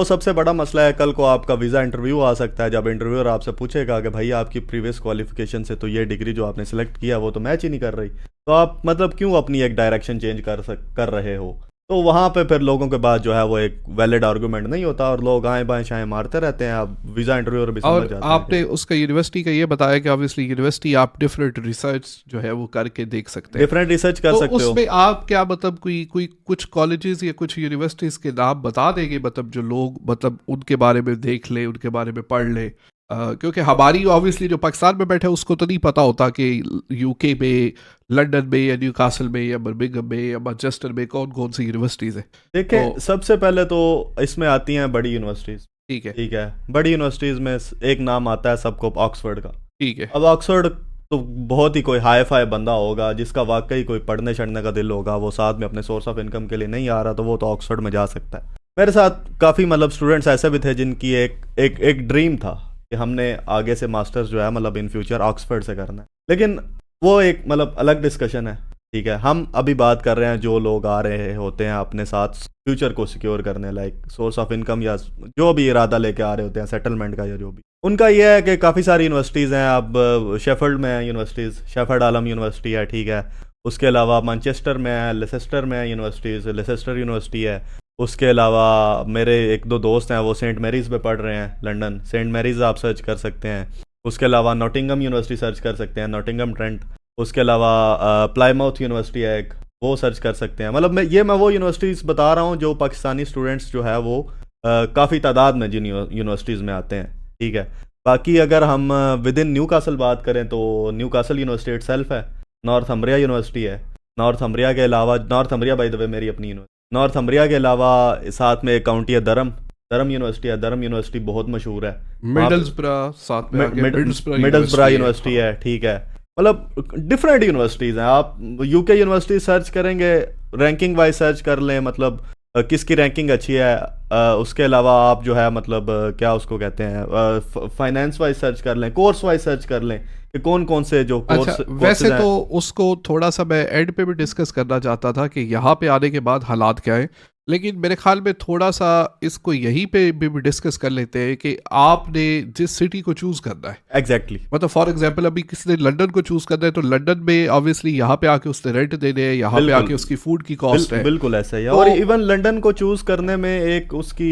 सबसे बड़ा मसला है। कल को आपका वीज़ा इंटरव्यू आ सकता है, जब इंटरव्यूअर आपसे पूछेगा कि भाई आपकी प्रीवियस क्वालिफिकेशन से तो ये डिग्री जो आपने सेलेक्ट किया वो तो मैच ही नहीं कर रही, तो आप मतलब क्यों अपनी एक डायरेक्शन चेंज कर रहे हो। तो वहाँ पे फिर लोगों के बाद जो है वो एक वैलिड आर्गूमेंट नहीं होता, और लोग आए बाएं शाएं मारते रहते हैं। अब वीज़ा इंटरव्यूअर भी समझ जाते हैं। आपने उसका यूनिवर्सिटी का ये बताया कि ऑब्वियसली यूनिवर्सिटी आप डिफरेंट रिसर्च जो है वो करके देख सकते हैं, डिफरेंट रिसर्च कर सकते हो। उसमें आप क्या मतलब कोई कुछ कॉलेजेस या कुछ यूनिवर्सिटीज़ के नाम बता देंगे, मतलब जो लोग मतलब उनके बारे में देख ले, उनके बारे में पढ़ ले, क्योंकि हमारी ऑब्वियसली जो पाकिस्तान में बैठे उसको तो नहीं पता होता कि यूके में, लंदन में या न्यूकासल में या बर्मिंघम में या मैनचेस्टर में कौन कौन सी यूनिवर्सिटीज़ है। देखें, सबसे पहले तो इसमें आती हैं बड़ी यूनिवर्सिटीज़, ठीक है। बड़ी यूनिवर्सिटीज़ में एक नाम आता है सबको, ऑक्सफोर्ड का, ठीक है। अब ऑक्सफोर्ड तो बहुत ही कोई हाई फाई बंदा होगा जिसका वाकई कोई पढ़ने चढ़ने का दिल होगा, वो साथ में अपने सोर्स ऑफ इनकम के लिए नहीं आ रहा, तो वो तो ऑक्सफोर्ड में जा सकता है। मेरे साथ काफ़ी मतलब स्टूडेंट्स ऐसे भी थे जिनकी एक ड्रीम था कि हमने आगे से मास्टर्स जो है मतलब इन फ्यूचर ऑक्सफोर्ड से करना है, लेकिन वो एक मतलब अलग डिस्कशन है। ठीक है, हम अभी बात कर रहे हैं जो लोग आ रहे होते हैं अपने साथ फ्यूचर को सिक्योर करने, लाइक सोर्स ऑफ इनकम या जो भी इरादा लेके आ रहे होते हैं सेटलमेंट का या जो भी। उनका ये है कि काफ़ी सारी यूनिवर्सिटीज़ हैं। अब शेफर्ड में है यूनिवर्सिटीज़, शेफर्ड आलम यूनिवर्सिटी है, ठीक है। उसके अलावा मैनचेस्टर में है, लेसेस्टर में है यूनिवर्सिटीज़, लेसेस्टर यूनिवर्सिटी है। उसके अलावा मेरे एक दो दोस्त हैं वो सेंट मैरीज़ में पढ़ रहे हैं लंदन, सेंट मैरीज़ आप सर्च कर सकते हैं। उसके अलावा नॉटिंगम यूनिवर्सिटी सर्च कर सकते हैं, नॉटिंगम ट्रेंट। उसके अलावा प्लाईमाउथ यूनिवर्सिटी है एक, वो सर्च कर सकते हैं। मतलब मैं वो यूनिवर्सिटीज़ बता रहा हूँ जो पाकिस्तानी स्टूडेंट्स जो है वो काफ़ी तादाद में जिन यूनिवर्सिटीज़ में आते हैं, ठीक है। बाकी अगर हम विद इन न्यू कासल बात करें तो न्यू कासल यूनिवर्सिटी इटसेल्फ है, नॉर्थम्ब्रिया यूनिवर्सिटी है। नॉर्थम्ब्रिया के अलावा, नॉर्थम्ब्रिया बाय द वे मेरी अपनी यूनिवर्सिटी, नॉर्थम्ब्रिया के अलावा साथ में एक काउंटी है दरम यूनिवर्सिटी है। दरम यूनिवर्सिटी बहुत मशहूर है। मिडल्सब्रा साथ में आके मिडल्सब्रा यूनिवर्सिटी है, ठीक है। मतलब डिफरेंट यूनिवर्सिटीज़ हैं। आप यूके यूनिवर्सिटी सर्च करेंगे, रैंकिंग वाइज सर्च कर लें, मतलब किसकी रैंकिंग अच्छी है। उसके अलावा आप जो है मतलब क्या उसको कहते हैं, फाइनेंस वाइज सर्च कर लें, कोर्स वाइज सर्च कर लें कि कौन कौन से जो कोर्स। अच्छा, वैसे तो उसको थोड़ा सा मैं एंड पे भी डिस्कस करना चाहता था कि यहाँ पे आने के बाद हालात क्या है, लेकिन मेरे ख्याल में थोड़ा सा इसको यहीं पे भी डिस्कस कर लेते हैं कि आपने जिस सिटी को चूज करना है। एग्जैक्टली मतलब फॉर एग्जांपल अभी किसी ने लंदन को चूज करना है तो लंदन में ऑब्वियसली यहाँ पे आके उसने रेंट देने हैं, यहाँ पे आके उसकी फूड की कॉस्ट है। बिल्कुल ऐसा ही है। और इवन लंदन को चूज करने में एक उसकी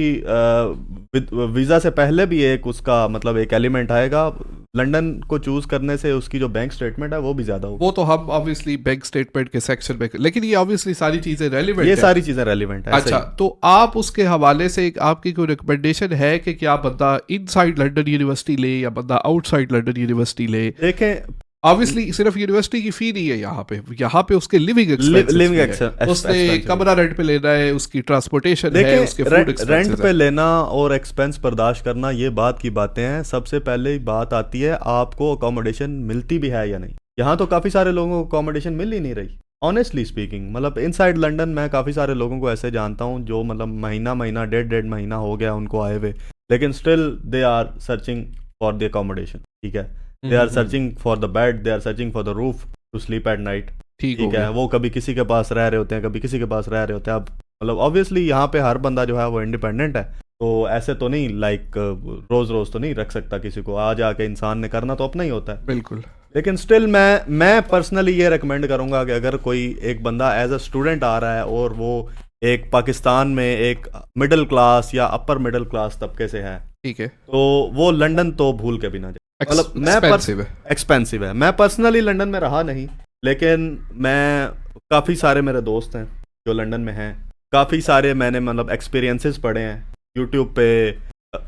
वीज़ा से पहले भी एक उसका मतलब एक एलिमेंट आएगा। लंदन को चूज करने से उसकी जो बैंक स्टेटमेंट है वो भी ज्यादा होगी। वो तो हम ऑब्वियसली बैंक स्टेटमेंट के सेक्शन में, लेकिन ये ऑब्वियसली सारी चीजें रेलिवेंट है। ये सारी चीजें रेलिवेंट है। अच्छा, तो आप उसके हवाले से आपकी कोई रिकमेंडेशन है कि क्या बंदा इनसाइड लंदन यूनिवर्सिटी ले या बंदा आउटसाइड लंदन यूनिवर्सिटी ले? देखें, ऑब्वियसली सिर्फ यूनिवर्सिटी की फी नहीं है यहाँ पे उसके लिविंग एक्सपेंसेस, उसने कमरा रेंट पे लेना है, उसकी ट्रांसपोर्टेशन है, उसके फूड एक्सपेंसेस रेंट पे लेना और एक्सपेंस बर्दाश्त करना, ये बात की बातें हैं। सबसे पहले बात आती है आपको अकोमोडेशन मिलती भी है या नहीं। यहाँ तो काफ़ी सारे लोगों को अकोमोडेशन मिल ही नहीं रही, ऑनेस्टली स्पीकिंग। मतलब इनसाइड लंदन मैं काफ़ी सारे लोगों को ऐसे जानता हूँ जो मतलब महीना डेढ़ महीना हो गया उनको आए हुए, लेकिन still they are searching for the accommodation, ठीक है। They are searching for the bed, they are searching for the roof to sleep at night, ठीक है। वो कभी किसी के पास रह रहे होते हैं, कभी किसी के पास रह रहे होते हैं। अब मतलब ऑब्वियसली यहाँ पे हर बंदा जो है वो इंडिपेंडेंट है, तो ऐसे तो नहीं लाइक रोज रोज तो नहीं रख सकता किसी को। आ जाके इंसान ने करना तो अपना ही होता है, बिल्कुल। लेकिन स्टिल मैं पर्सनली ये रिकमेंड करूंगा कि अगर कोई एक बंदा एज अ स्टूडेंट आ रहा है और वो एक पाकिस्तान में एक मिडिल क्लास या अपर मिडिल क्लास तबके से है, ठीक है, तो वो लंदन तो भूल के भी ना जाए। मतलब एक्सपेंसिव है। मैं पर्सनली लंदन में रहा नहीं, लेकिन मैं काफ़ी सारे मेरे दोस्त हैं जो लंदन में हैं, काफ़ी सारे मैंने मतलब एक्सपीरियंसेस पढ़े हैं यूट्यूब पे,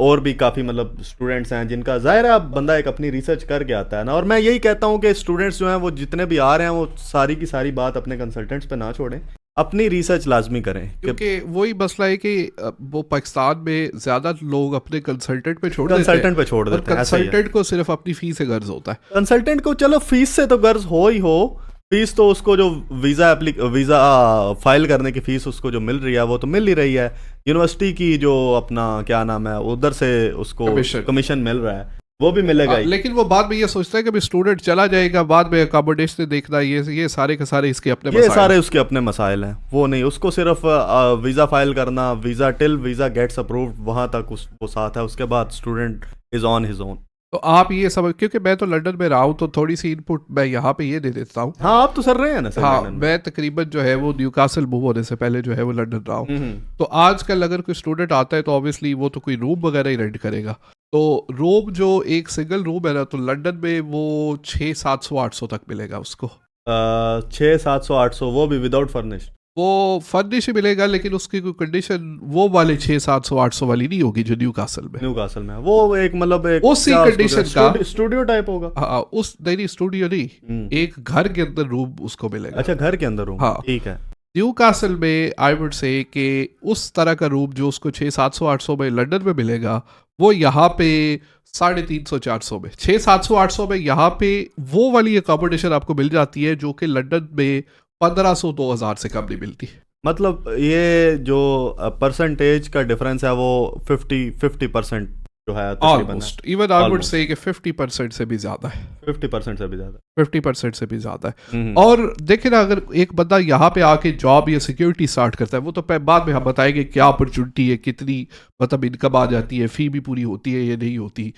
और भी काफ़ी मतलब स्टूडेंट्स हैं जिनका ज़ाहिर है बंदा एक अपनी रिसर्च करके आता है ना। और मैं यही कहता हूँ कि स्टूडेंट्स जो हैं वो जितने भी आ रहे हैं वो सारी की सारी बात अपने कंसल्टेंट्स पे ना छोड़ें, अपनी रिसर्च लाजमी करें, क्योंकि वही मसला है कि वो पाकिस्तान में ज्यादा लोग अपने कंसल्टेंट पे छोड़ देते हैं। कंसल्टेंट को सिर्फ अपनी फीस से गर्ज होता है। कंसल्टेंट को चलो फीस से तो गर्ज हो ही हो, फीस तो उसको जो वीज़ा फाइल करने की फीस उसको जो मिल रही है वो तो मिल ही रही है। यूनिवर्सिटी की जो अपना क्या नाम है उधर से उसको कमीशन मिल रहा है, वो भी मिलेगा ही। लेकिन वो बाद में ये सोचता है कि स्टूडेंट चला जाएगा, बाद में अकोमोडेशन देखना, ये सारे के सारे इसके अपने ये सारे उसके अपने मसाइल हैं। वो नहीं, उसको सिर्फ वीज़ा फाइल करना, visa till visa gets approved वहाँ तक वो साथ है, उसके बाद student is on his own. तो आप ये समझ, क्योंकि मैं तो लंदन में रहा हूँ तो थोड़ी सी इनपुट मैं यहाँ पे ये दे देता हूँ। हाँ, आप तो सर रहे हैं ना सर। हाँ, मैं तकरीबन जो है वो न्यूकासल मूव होने से पहले जो है वो लंदन रहा हूँ। तो आजकल अगर कोई स्टूडेंट आता है तो ऑब्वियसली वो तो कोई रूम वगैरह ही रेंट करेगा। तो रूम जो एक सिंगल रूम है ना, तो लंदन में वो 600-700-800 तक मिलेगा उसको। 600-700-800 वो भी विदाउट फर्निश्ड। वो फर्निश ही मिलेगा, लेकिन उसकी कोई कंडीशन वो वाले 600-700-800 वाली नहीं होगी जो न्यूकासल में वो एक मतलब एक उसी कंडीशन का स्टूडियो टाइप होगा। हाँ, उस नहीं स्टूडियो नहीं, एक घर के अंदर रूम उसको मिलेगा। अच्छा, घर के अंदर रूम, हाँ ठीक है। न्यूकासल में आई वुड से कि उस तरह का रूम जो उसको 600-700-800 में लंदन में मिलेगा, वो यहाँ पे 350-400 में, 600-700-800 में यहाँ पे वो वाली अकोमोडेशन आपको मिल जाती है जो कि लंदन में 1500-2000 से कम नहीं मिलती। मतलब ये जो परसेंटेज का डिफरेंस है वो 50% जो है तकरीबन almost even I would Almost. से कि 50% से भी ज्यादा है, 50% से भी ज्यादा 50% से भी ज्यादा है। और देखिए ना, अगर एक बंदा यहाँ पे आके जॉब या सिक्योरिटी स्टार्ट करता है, वो तो बाद में हम बताएंगे क्या अपॉर्चुनिटी है, कितनी मतलब इनकम आ जाती है, फी भी पूरी होती है या नहीं होती।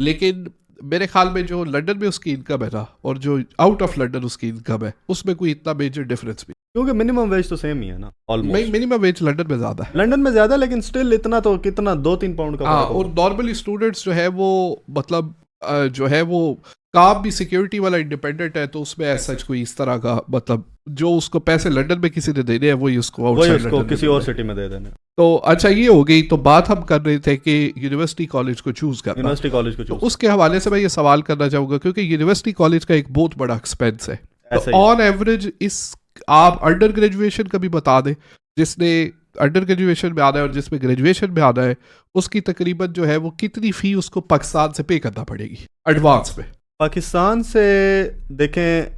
लेकिन मेरे ख्याल में जो लंदन में उसकी इनकम है ना, और जो आउट ऑफ लंदन उसकी इनकम है, उसमें कोई इतना मेजर डिफरेंस भी, क्योंकि मिनिमम वेज तो सेम ही है ना ऑलमोस्ट। मिनिमम वेज लंदन में ज्यादा है। लंदन में ज्यादा, लेकिन स्टिल इतना तो कितना 2-3 पाउंड का हाँ, फर्क और नॉर्मली स्टूडेंट्स जो है वो मतलब जो है वो काम भी सिक्योरिटी वाला इंडिपेंडेंट है, तो उसमें ऐसा कोई इस तरह का मतलब जो उसको पैसे लंदन में किसी ने देने हैं वही उसको वही आउटसाइड उसको लंदन किसी में और देने हैं। सिटी में दे देने। तो अच्छा, ये हो गई। तो बात हम कर रहे थे कि यूनिवर्सिटी कॉलेज को चूज करना। यूनिवर्सिटी कॉलेज को तो चूज उसके हवाले से मैं ये सवाल करना चाहूंगा, क्योंकि यूनिवर्सिटी कॉलेज का एक बहुत बड़ा एक्सपेंस है। ऐसा तो ही है। ऑन एवरेज इस आप अंडर ग्रेजुएशन का भी बता दें, जिसने अंडर ग्रेजुएशन में आना है और जिसमें ग्रेजुएशन में आना है, उसकी तकरीबन जो है वो कितनी फी उसको पाकिस्तान से पे करना पड़ेगी एडवांस में। पाकिस्तान से देखें,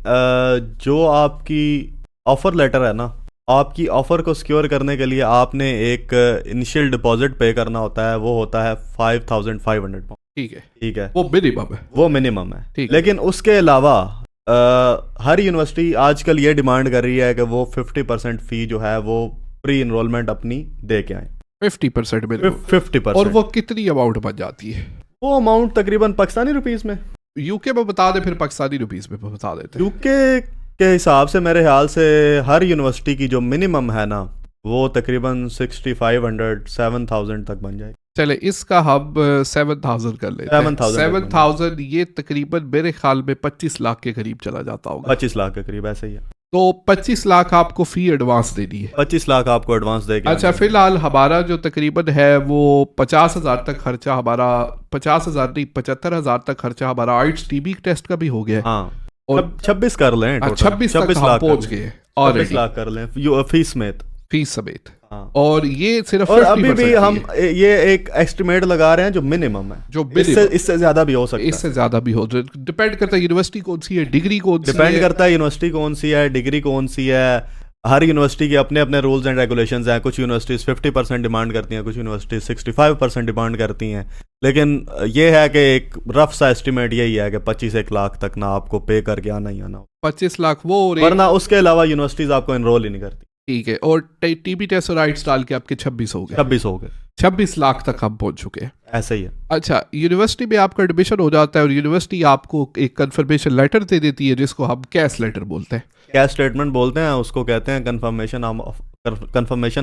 जो आपकी ऑफर लेटर है ना, आपकी ऑफर को सिक्योर करने के लिए आपने एक इनिशियल डिपॉजिट पे करना होता है, वो होता है 5,500 पाउंड। ठीक है, ठीक है, वो मिनिमम है। वो मिनिमम है। ठीक है। लेकिन उसके अलावा हर यूनिवर्सिटी आजकल ये डिमांड कर रही है कि वो 50% फी जो है वो प्री इनरोलमेंट अपनी दे के आए। 50% मिनिमम। 50%। और वो कितनी अमाउंट बन जाती है? वो अमाउंट तकरीबन पाकिस्तानी रुपीस में, यूके में बता दे, फिर पाकिस्तानी रुपीस में बता देते हैं। यूके के हिसाब से मेरे ख्याल से हर यूनिवर्सिटी की जो मिनिमम है ना, वो तकरीबन 6,500 7,000 तक बन जाएगी। चले इसका हम 7,000 कर लेते हैं। 7,000 ये तकरीबन मेरे ख्याल में 25 लाख के करीब चला जाता होगा। 25 लाख के करीब ऐसे ही है। तो 25 लाख आपको फी एडवांस देनी है। 25 लाख आपको एडवांस देके अच्छा, फिलहाल हमारा जो तकरीबन है वो 50,000 तक खर्चा हमारा, 50,000 नहीं 75,000 तक खर्चा हमारा आइट्स टीबी टेस्ट का भी हो गया है। हाँ, और 26 कर लें, 26 तक हम पहुंच गए 26 लाख कर लें फीस समेत। फीस समेत। हाँ। और ये सिर्फ और अभी भी 50% हम ही है। ये एक एस्टिमेट लगा रहे हैं जो मिनिमम है, जो इससे ज्यादा भी हो सकता है। इससे ज्यादा भी हो, डिपेंड करता है यूनिवर्सिटी कौन सी है, डिग्री कौन सी है। डिपेंड करता है यूनिवर्सिटी कौन सी है, डिग्री कौन सी है। हर यूनिवर्सिटी के अपने अपने रूल्स एंड रेगुलेशंस हैं। कुछ यूनिवर्सिटीज़ 50% डिमांड करती हैं, कुछ यूनिवर्सिटीज़ 65% डिमांड करती हैं। लेकिन ये है कि एक रफ सा एस्टिमेट यही है कि 25 लाख तक ना आपको पे करके आना ही आना हो। 25 लाख वो, और वरना उसके अलावा यूनिवर्सिटीज़ आपको एनरोल ही नहीं करती। ठीक है। और टीबी टेस्ट और आइट्स डाल के आपके 26 हो गए। 26 हो गए। 26 लाख तक हम पहुंच चुके हैं। ऐसा ही है। अच्छा, यूनिवर्सिटी में आपका एडमिशन हो जाता है और यूनिवर्सिटी आपको एक कंफर्मेशन लेटर दे देती है, जिसको हम कैश लेटर बोलते हैं। कैश स्टेटमेंट बोलते हैं उसको, कहते हैं confirmation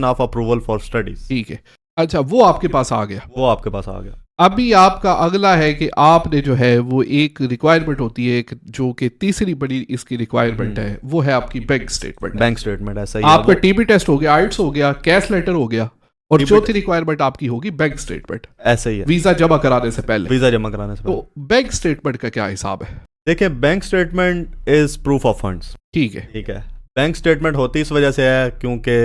of approval for studies. ठीक है। अच्छा, वो आपके पास आ गया। वो आपके पास आ गया। अभी आपका अगला है कि आपने जो है वो एक रिक्वायरमेंट होती है, एक जो कि तीसरी बड़ी इसकी रिक्वायरमेंट है, वो है आपकी बैंक स्टेटमेंट। बैंक स्टेटमेंट ऐसा ही है। आपका टीबी टेस्ट हो गया, आइट्स हो गया, कैश लेटर हो गया, और चौथी रिक्वायरमेंट आपकी होगी बैंक स्टेटमेंट। ऐसा ही है। वीजा जमा कराने से पहले। वीजा जमा कराने से पहले। तो बैंक स्टेटमेंट का क्या हिसाब है? देखिए, bank statement is proof of funds. ठीक है। ठीक है। बैंक स्टेटमेंट होती इस वजह से है क्योंकि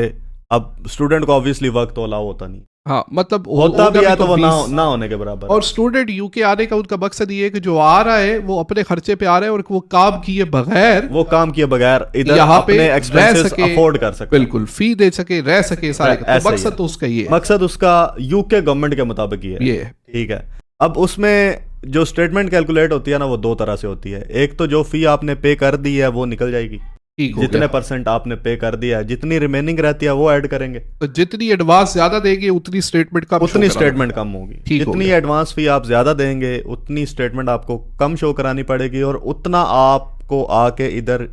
अब स्टूडेंट को ऑब्वियसली वर्क तो अलाउ होता नहीं। हाँ, मतलब होता भी है तो वो ना 20 ना होने के बराबर। और स्टूडेंट यूके आने का उनका मकसद ये है कि जो आ रहा है वो अपने खर्चे पे आ रहा है और वो काम किए बगैर, वो काम किए बगैर इधर यहाँ पे अपने रह एक्सपेंसेस सके, अफोर्ड कर सके। बिल्कुल फी दे सके, रह सके सारे का। ऐसा तो ही मकसद है। तो उसका ये है। मकसद उसका यूके गवर्नमेंट के मुताबिक ही है। ये है। ठीक है। अब उसमें जो स्टेटमेंट कैलकुलेट होती है ना, वो 2 तरह से होती है। एक तो जो फी आपने पे कर दी है वो निकल जाएगी, ठीक हो जितने गया। परसेंट आपने पे कर दिया है, जितनी रिमेनिंग रहती है वो ऐड करेंगे। तो जितनी एडवांस ज्यादा देंगे उतनी स्टेटमेंट कम, उतनी स्टेटमेंट कम होगी। ठीक हो जितनी गया। एडवांस फी आप ज्यादा देंगे उतनी स्टेटमेंट आपको कम शो करानी पड़ेगी, और उतना आपको आके इधर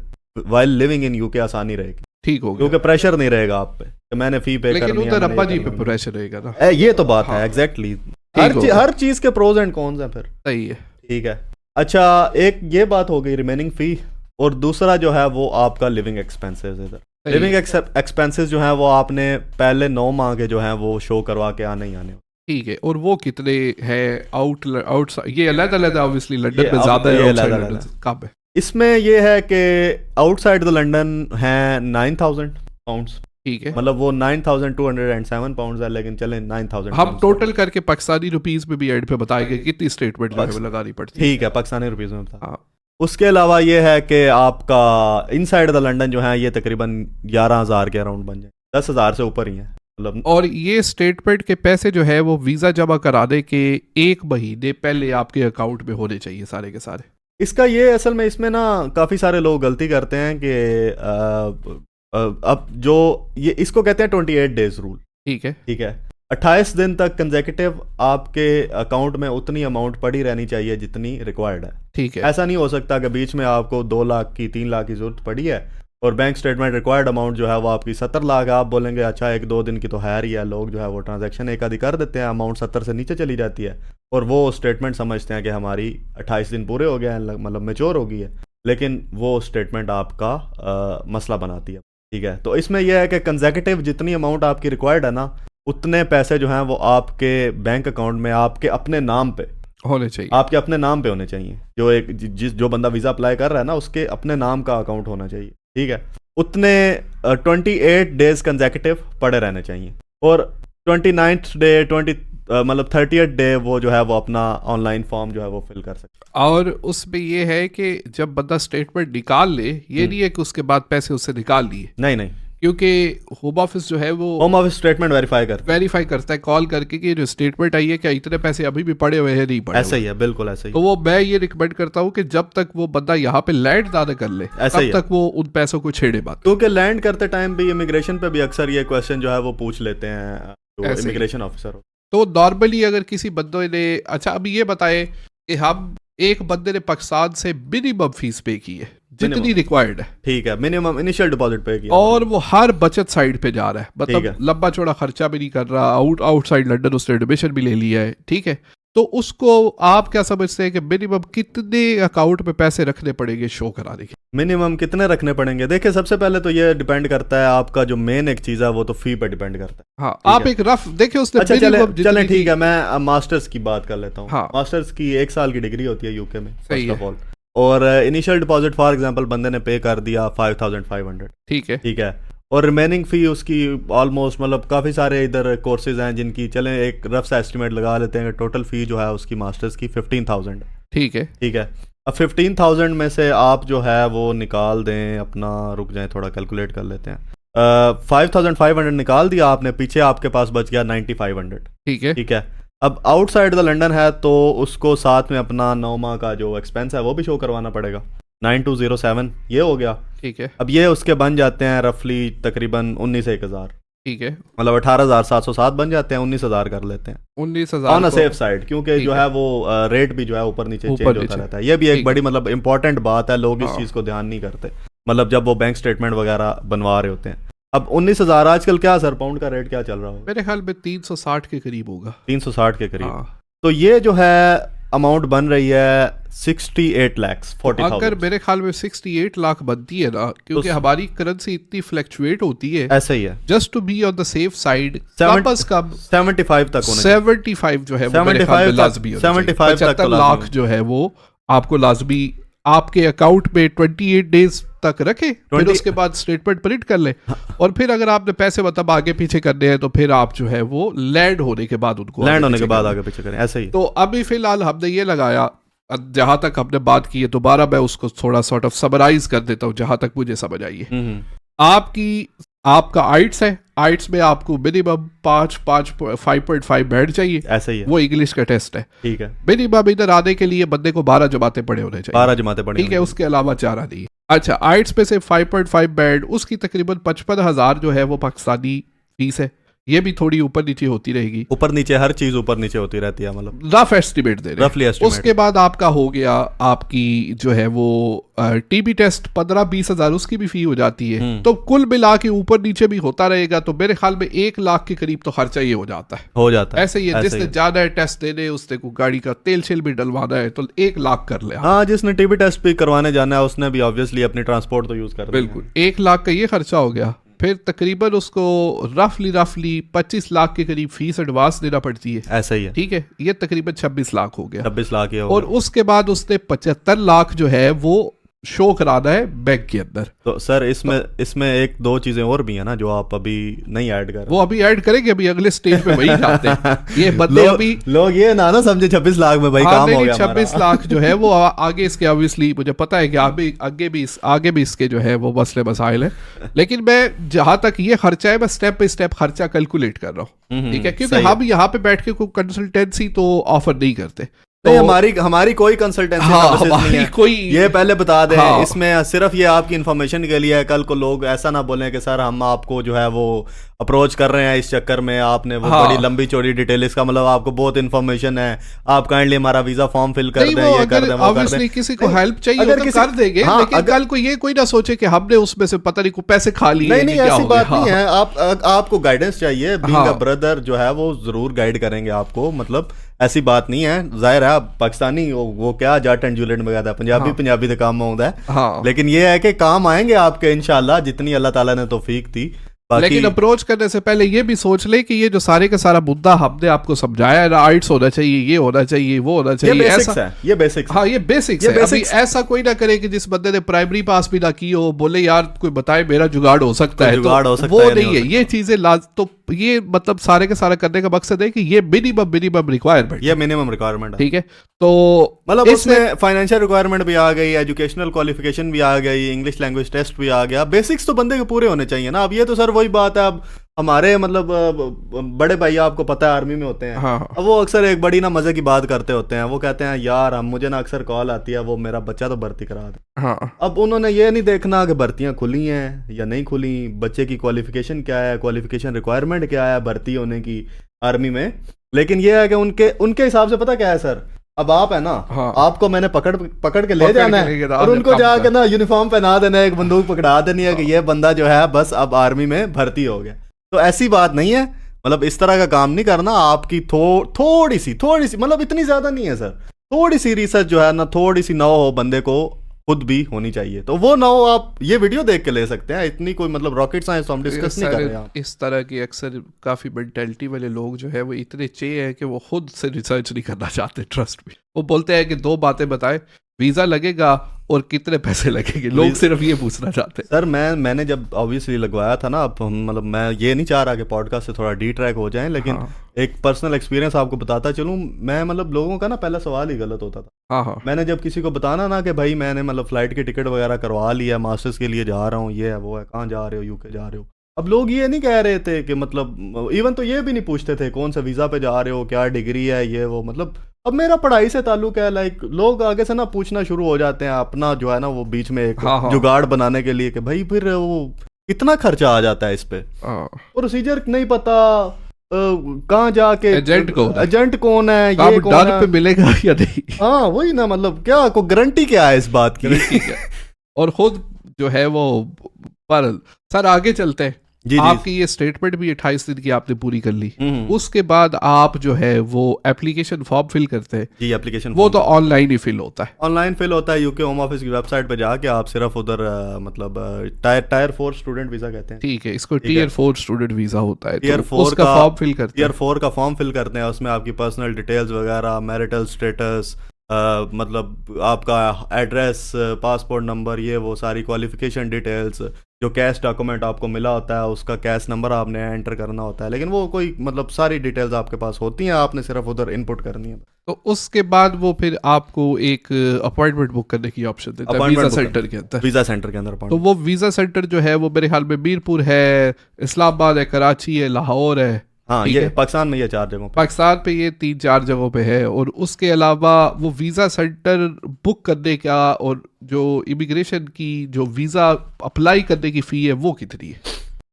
वाइल लिविंग इन यूके आसानी रहेगी। ठीक हो गया। क्योंकि प्रेशर नहीं रहेगा आप पे कि मैंने फी पे लेकिन करनी है, उधर मैंने अब्बा ये जी पे करनी है। प्रेशर रहेगा ना। ये तो बात हाँ। है एग्जैक्टली। ठीक हो गया। हर चीज के प्रोज एंड कॉन्स हैं फिर। सही है। ठीक है। अच्छा, एक ये बात हो गई रिमेनिंग फी, और दूसरा जो है वो आपका लिविंग एक्सपेंसेस। इधर सही लिविंग एक्सपेंसेस जो है वो आपने पहले 9 माह के जो है वो शो करवा के आने ही आने। ठीक है। और वो कितने है आउट ये अलग अलग है ऑब्वियसली, लंदन में ज्यादा है, ये outside अलग-अलग लंदन कम है। इसमें ये है कि आउटसाइड द लंदन है 9,000 पाउंड्स। ठीक है। मतलब वो 9,207 पाउंड्स है, लेकिन चलें 9,000 हम टोटल करके पाकिस्तानी रुपीस में भी एंड पे बताएंगे कितनी स्टेटमेंट जो है वो लगानी पड़ती है। ठीक है, पाकिस्तानी रुपीस में बता। हाँ। उसके अलावा ये है कि आपका इनसाइड द लंदन जो है ये तकरीबन 11,000 के अराउंड बन जाए, 10,000 से ऊपर ही है। मतलब और ये स्टेटमेंट के पैसे जो है वो वीज़ा जमा कराने के 1 महीने पहले आपके अकाउंट में होने चाहिए सारे के सारे। इसका ये असल में इसमें ना काफ़ी सारे लोग गलती करते हैं कि अब जो ये इसको कहते हैं 28 डेज रूल। ठीक है। ठीक है, 28 दिन तक कंसेक्यूटिव आपके अकाउंट में उतनी अमाउंट पड़ी रहनी चाहिए जितनी रिक्वायर्ड है। ठीक है। ऐसा नहीं हो सकता कि बीच में आपको 2 लाख की 3 लाख की जरूरत पड़ी है और बैंक स्टेटमेंट रिक्वायर्ड अमाउंट जो है वो आपकी 70 लाख है। आप बोलेंगे अच्छा 1-2 दिन की तो है ही है, लोग जो है वो ट्रांजैक्शन एक आधी कर देते हैं, अमाउंट 70 से नीचे चली जाती है और वो स्टेटमेंट समझते हैं कि हमारी 28 दिन पूरे हो गए हैं, मतलब मेच्योर हो गई है, लेकिन वो स्टेटमेंट आपका मसला बनाती है। ठीक है, तो इसमें यह है कि कंसेक्यूटिव जितनी अमाउंट आपकी रिक्वायर्ड है ना, उतने पैसे जो हैं वो आपके बैंक अकाउंट में आपके अपने नाम पे होने चाहिए। आपके अपने नाम पे होने चाहिए। जो बंदा वीज़ा अप्लाई कर रहा है ना, उसके अपने नाम का अकाउंट होना चाहिए। ठीक है, उतने 28 डेज कंसेक्यूटिव पड़े रहने चाहिए और 29th डे मतलब 30th डे वो जो है वो अपना ऑनलाइन फॉर्म जो है वो फिल कर सकता है। और उसमें ये है कि जब बंदा स्टेटमेंट निकाल ले, ये नहीं है कि उसके बाद पैसे उससे निकाल लिए, नहीं, क्योंकि होम ऑफिस जो है वो होम ऑफिस स्टेटमेंट वेरीफाई करता है कॉल करके कि जो स्टेटमेंट आई है क्या इतने पैसे अभी भी पड़े हुए हैं, नहीं पड़े ऐसा ही है, बिल्कुल ऐसा ही। तो वो मैं ये रिकमेंड करता हूँ कि जब तक वो बंदा यहाँ पे लैंड ना कर ले तब तक वो उन पैसों को छेड़े बात, क्योंकि लैंड करते टाइम भी इमिग्रेशन पे भी अक्सर ये क्वेश्चन जो है वो पूछ लेते हैं जो इमिग्रेशन ऑफिसर हो। तो नॉर्मली अगर किसी बंदे ने, अच्छा अभी ये बताए कि हम एक बंदे ने पाकिस्तान से मिनिमम फीस पे की है जितनी रिक्वायर्ड है। ठीक है, मिनिमम इनिशियल डिपॉजिट पे किया और वो हर बचत साइड पे जा रहा है, मतलब लंबा चौड़ा खर्चा भी नहीं कर रहा, आउटसाइड लंदन उसने एडमिशन भी ले लिया है। ठीक है, तो उसको आप क्या समझते हैं कि मिनिमम कितने अकाउंट में पैसे रखने पड़ेंगे शो कराने के? मिनिमम कितने रखने पड़ेंगे? देखिए, सबसे पहले तो ये डिपेंड करता है आपका जो मेन एक चीज है वो तो फी पे डिपेंड करता है। हाँ, आप एक रफ देखिए उसने। अच्छा, चले ठीक है, मैं मास्टर्स की बात कर लेता हूँ। हाँ, मास्टर्स की 1 साल की डिग्री होती है यूके में, सही फर्स्ट ऑफ ऑल। और इनिशियल डिपॉजिट फॉर एग्जांपल बंदे ने पे कर दिया 5500। ठीक है, और रिमेनिंग फी उसकी ऑलमोस्ट, मतलब काफ़ी सारे इधर कोर्सेज हैं जिनकी, चलें एक रफ सा एस्टिमेट लगा लेते हैं कि टोटल फ़ी जो है उसकी मास्टर्स की 15,000। ठीक है। अब 15,000 में से आप जो है वो निकाल दें अपना, रुक जाएं थोड़ा कैलकुलेट कर लेते हैं। 5500 निकाल दिया आपने, पीछे आपके पास बच गया 9500। ठीक है, अब आउटसाइड द लंदन है तो उसको साथ में अपना 9 माह का जो एक्सपेंस है वो भी शो करवाना पड़ेगा, 9207 ये हो गया। ठीक है, अब ये उसके बन जाते हैं रफली तकरीबन 19,000। ठीक है, मतलब 18,707 बन जाते हैं, 19,000 कर लेते हैं 19,000 ऑन अ सेफ साइड, क्योंकि जो है वो रेट भी जो है ऊपर नीचे चेंज होता रहता है। ये भी एक बड़ी मतलब इंपॉर्टेंट बात है, लोग इस चीज़ को ध्यान नहीं करते, मतलब जब वो बैंक स्टेटमेंट वगैरह बनवा रहे होते हैं। अब 19,000 आजकल क्या सर, पाउंड का रेट क्या चल रहा होगा? मेरे ख्याल में 360 के करीब होगा, 360 के करीब। तो ये जो है अमाउंट बन रही है 68 लाख 40,000। अगर मेरे ख्याल में 68 लाख बनती है ना, क्योंकि हमारी करेंसी इतनी फ्लक्चुएट होती है, ऐसा ही है, just to be on the safe side, कम से कम 75 तक होना, 75 जो है वो मेरे ख्याल में लाजमी होना चाहिए। 75 लाख जो है वो आपको लाजमी आपके अकाउंट में 28 डेज तक रखे, फिर उसके बाद स्टेटमेंट प्रिंट कर ले, और फिर अगर आपने पैसे मतलब आगे पीछे करने हैं तो फिर आप जो है वो लैंड होने के बाद उनको लैंड होने के बाद आगे पीछे करें, ऐसे ही। तो अभी फिलहाल हमने ये लगाया, जहां तक हमने बात की है दोबारा मैं उसको थोड़ा सॉर्ट ऑफ समराइज कर देता हूँ जहां तक मुझे समझ आई है। आपका आइट्स है, आइट्स में आपको मिनिमम 5.5 बैंड चाहिए, ऐसा ही है, वो इंग्लिश का टेस्ट है। ठीक है, मिनिमम इधर आने के लिए बंदे को 12 जमाते पड़े होने चाहिए, 12 जमाते पड़े, ठीक है, उसके अलावा 4 नहीं। अच्छा, आइट्स पे से 5.5 बैंड, उसकी तकरीबन 55,000 जो है वो पाकिस्तानी फीस है। ये भी थोड़ी ऊपर नीचे होती रहेगी, ऊपर नीचे हर चीज ऊपर नीचे होती रहती है, मतलब रफ एस्टिमेट दे रहे रफली एस्टिमेट। उसके बाद आपका हो गया आपकी जो है वो टीबी टेस्ट 15-20 हजार उसकी भी फी हो जाती है। तो कुल मिला के ऊपर नीचे भी होता रहेगा, तो मेरे ख्याल में 1 लाख के करीब तो खर्चा ये हो जाता है। ऐसे ही है, जिसने जाना है टेस्ट देने, उसने को गाड़ी का तेल शेल भी डलवाना है तो 1 लाख कर ले। हाँ, जिसने टीबी टेस्ट भी करवाने जाना है उसने भी ऑब्वियसली अपनी ट्रांसपोर्ट तो यूज कर, बिल्कुल 1 लाख का ये खर्चा हो गया। फिर तकरीबन उसको रफली 25 लाख के करीब फीस एडवांस देना पड़ती है, ऐसा ही है, ठीक है, ये तकरीबन 26 लाख हो गया, 26 लाख। और उसके बाद उसने 75 लाख जो है वो शो कराना है बैंक के अंदर। तो सर इसमें एक दो चीजें और भी है ना जो आप अभी नहीं ऐड कर रहे। वो अभी ऐड करेंगे, अभी अगले स्टेज पे वही जाते हैं। ये बंदे अभी लोग ये ना समझे 26 लाख में भाई काम हो गया 26 लाख जो है वो आगे इसके ऑब्वियसली मुझे पता है कि आगे भी इसके जो है वो मसले मसाइल है, लेकिन मैं जहां तक ये खर्चा है मैं स्टेप बाय स्टेप खर्चा कैलकुलेट कर रहा हूँ, ठीक है, क्योंकि हम यहाँ पे बैठ के कोई कंसल्टेंसी तो ऑफर नहीं करते। नहीं, हमारी कोई कंसल्टेंसी नहीं है, कोई ये पहले बता दें। इसमें सिर्फ ये आपकी इन्फॉर्मेशन के लिए है, कल को लोग ऐसा ना बोलें कि सर हम आपको जो है वो अप्रोच कर रहे हैं, इस चक्कर में आपने वो बड़ी लंबी चौड़ी डिटेल, इसका मतलब आपको बहुत इन्फॉर्मेशन है, आप काइंडली हमारा वीजा फॉर्म फिल कर दें, ये कर दें, वो कर दें। किसी को हेल्प चाहिए तो कर देंगे, लेकिन कल को ये कोई ना सोचे कि हमने उसमें से पता नहीं पैसे खा लिए। नहीं, ऐसी बात नहीं है। आपको गाइडेंस चाहिए, बीइंग अ ब्रदर जो है वो जरूर गाइड करेंगे आपको, मतलब ऐसी बात नहीं है। जाहिर है पाकिस्तानी वो क्या जाट एंड जूलियट में गया था, पंजाबी तो काम होता है, लेकिन ये है कि काम आएंगे आपके इंशाल्लाह, जितनी अल्लाह ताला ने तौफीक दी। लेकिन अप्रोच करने से पहले ये भी सोच ले कि ये जो सारे का सारा मुद्दा हमने आपको समझाया है, आइट्स होना चाहिए, ये होना चाहिए, वो होना चाहिए, ऐसा ये बेसिक्स हाँ ये बेसिक्स है। अभी ऐसा कोई ना करे कि जिस बंदे ने प्राइमरी पास भी ना की हो बोले यार कोई बताए मेरा जुगाड़ हो सकता है, तो वो नहीं है। ये चीजें तो ये मतलब सारे के सारा करने का मकसद है कि ये मिनिमम रिक्वायरमेंट, ये मिनिमम रिक्वायरमेंट है, ठीक है। तो मतलब उसमें फाइनेंशियल रिक्वायरमेंट भी आ गई, एजुकेशनल क्वालिफिकेशन भी आ गई, इंग्लिश लैंग्वेज टेस्ट भी आ गया, बेसिक्स तो बंदे के पूरे होने चाहिए ना। अब ये तो सर वही बात है, अब हमारे मतलब बड़े भाई आपको पता है आर्मी में होते हैं, अब वो अक्सर एक बड़ी ना मजे की बात करते होते हैं, वो कहते हैं यार मुझे ना अक्सर कॉल आती है वो मेरा बच्चा तो भर्ती करा दे। अब उन्होंने ये नहीं देखना कि भर्तियां खुली हैं या नहीं खुली, बच्चे की क्वालिफिकेशन क्या है, क्वालिफिकेशन रिक्वायरमेंट क्या है भर्ती होने की आर्मी में, लेकिन ये है कि उनके हिसाब से पता क्या है सर, अब आप है ना, आपको मैंने पकड़ के ले जाना है और उनको जाके ना यूनिफॉर्म पहना देना है, एक बंदूक पकड़ा देनी है कि ये बंदा जो है बस अब आर्मी में भर्ती हो गया। तो ऐसी बात नहीं है, मतलब इस तरह का काम नहीं करना। आपकी थोड़ी सी मतलब इतनी ज्यादा नहीं है सर, थोड़ी सी रिसर्च जो है ना, थोड़ी सी नौ हो बंदे को खुद भी होनी चाहिए, तो वो ना हो आप ये वीडियो देख के ले सकते हैं। इतनी कोई मतलब रॉकेट साइंस तो हम डिस्कस नहीं कर रहे हैं। इस तरह की अक्सर काफ़ी मेंटेलिटी वाले लोग जो है वो इतने चाहिए हैं कि वो खुद से रिसर्च नहीं करना चाहते, ट्रस्ट में। वो बोलते हैं कि दो बातें बताएं, वीज़ा लगेगा और कितने पैसे लगेंगे, लोग सिर्फ ये पूछना चाहते हैं। सर मैंने जब ऑब्वियसली लगवाया था ना, अब मतलब मैं ये नहीं चाह रहा कि पॉडकास्ट से थोड़ा डी ट्रैक हो जाए, लेकिन एक पर्सनल एक्सपीरियंस आपको बताता चलूं। मैं मतलब लोगों का ना पहला सवाल ही गलत होता था। मैंने जब किसी को बताना ना कि भाई मैंने मतलब फ्लाइट की टिकट वगैरह करवा लिया, मास्टर्स के लिए जा रहा हूँ, ये है वो है, कहाँ जा रहे हो, यूके जा रहे हो, अब लोग ये नहीं कह रहे थे कि मतलब इवन तो ये भी नहीं पूछते थे कौन सा वीज़ा पे जा रहे हो, क्या डिग्री है, ये वो, मतलब अब मेरा पढ़ाई से ताल्लुक है। लाइक लोग आगे से ना पूछना शुरू हो जाते हैं अपना जो है ना वो बीच में एक जुगाड़ बनाने के लिए कि भाई फिर वो कितना खर्चा आ जाता है इस पे, प्रोसीजर नहीं पता, कहाँ जाके एजेंट कौन है, ये कौन है, पे मिलेगा या नहीं। हाँ वही ना, मतलब क्या को गारंटी क्या है इस बात की। और खुद जो है वो पर सर आगे चलते हैं। आपकी ये स्टेटमेंट भी 28 दिन की आपने पूरी कर ली, उसके बाद आप जो है वो एप्लीकेशन फॉर्म फिल करते हैं जी, एप्लीकेशन वो तो ऑनलाइन ही फिल होता है, ऑनलाइन फिल होता है। यूके होम ऑफिस की वेबसाइट पे जाके आप सिर्फ उधर मतलब टायर 4 स्टूडेंट वीजा कहते हैं, ठीक है, इसको टियर 4 स्टूडेंट वीजा होता है, टियर 4 का फॉर्म फिल करते हैं, टियर 4 का फॉर्म फिल करते हैं। उसमें आपकी पर्सनल डिटेल्स वगैरह, मैरिटल स्टेटस, मतलब आपका एड्रेस, पासपोर्ट नंबर, ये वो सारी क्वालिफिकेशन डिटेल्स, जो कैश डॉक्यूमेंट आपको मिला होता है उसका कैश नंबर आपने एंटर करना होता है, लेकिन वो कोई मतलब सारी डिटेल्स आपके पास होती हैं, आपने सिर्फ उधर इनपुट करनी है। तो उसके बाद वो फिर आपको एक अपॉइंटमेंट बुक करने की ऑप्शन देता है वीज़ा सेंटर के अंदर, वीज़ा सेंटर के अंदर। तो वो वीज़ा सेंटर जो है वो मेरे ख्याल में मीरपुर है, इस्लामाबाद है, कराची है, लाहौर है। हाँ, ये पाकिस्तान में ये 4 जगहों पे, पाकिस्तान पे ये 3-4 जगहों पे है। और उसके अलावा वो वीज़ा सेंटर बुक करने का और जो इमिग्रेशन की जो वीज़ा अप्लाई करने की फ़ी है वो कितनी है?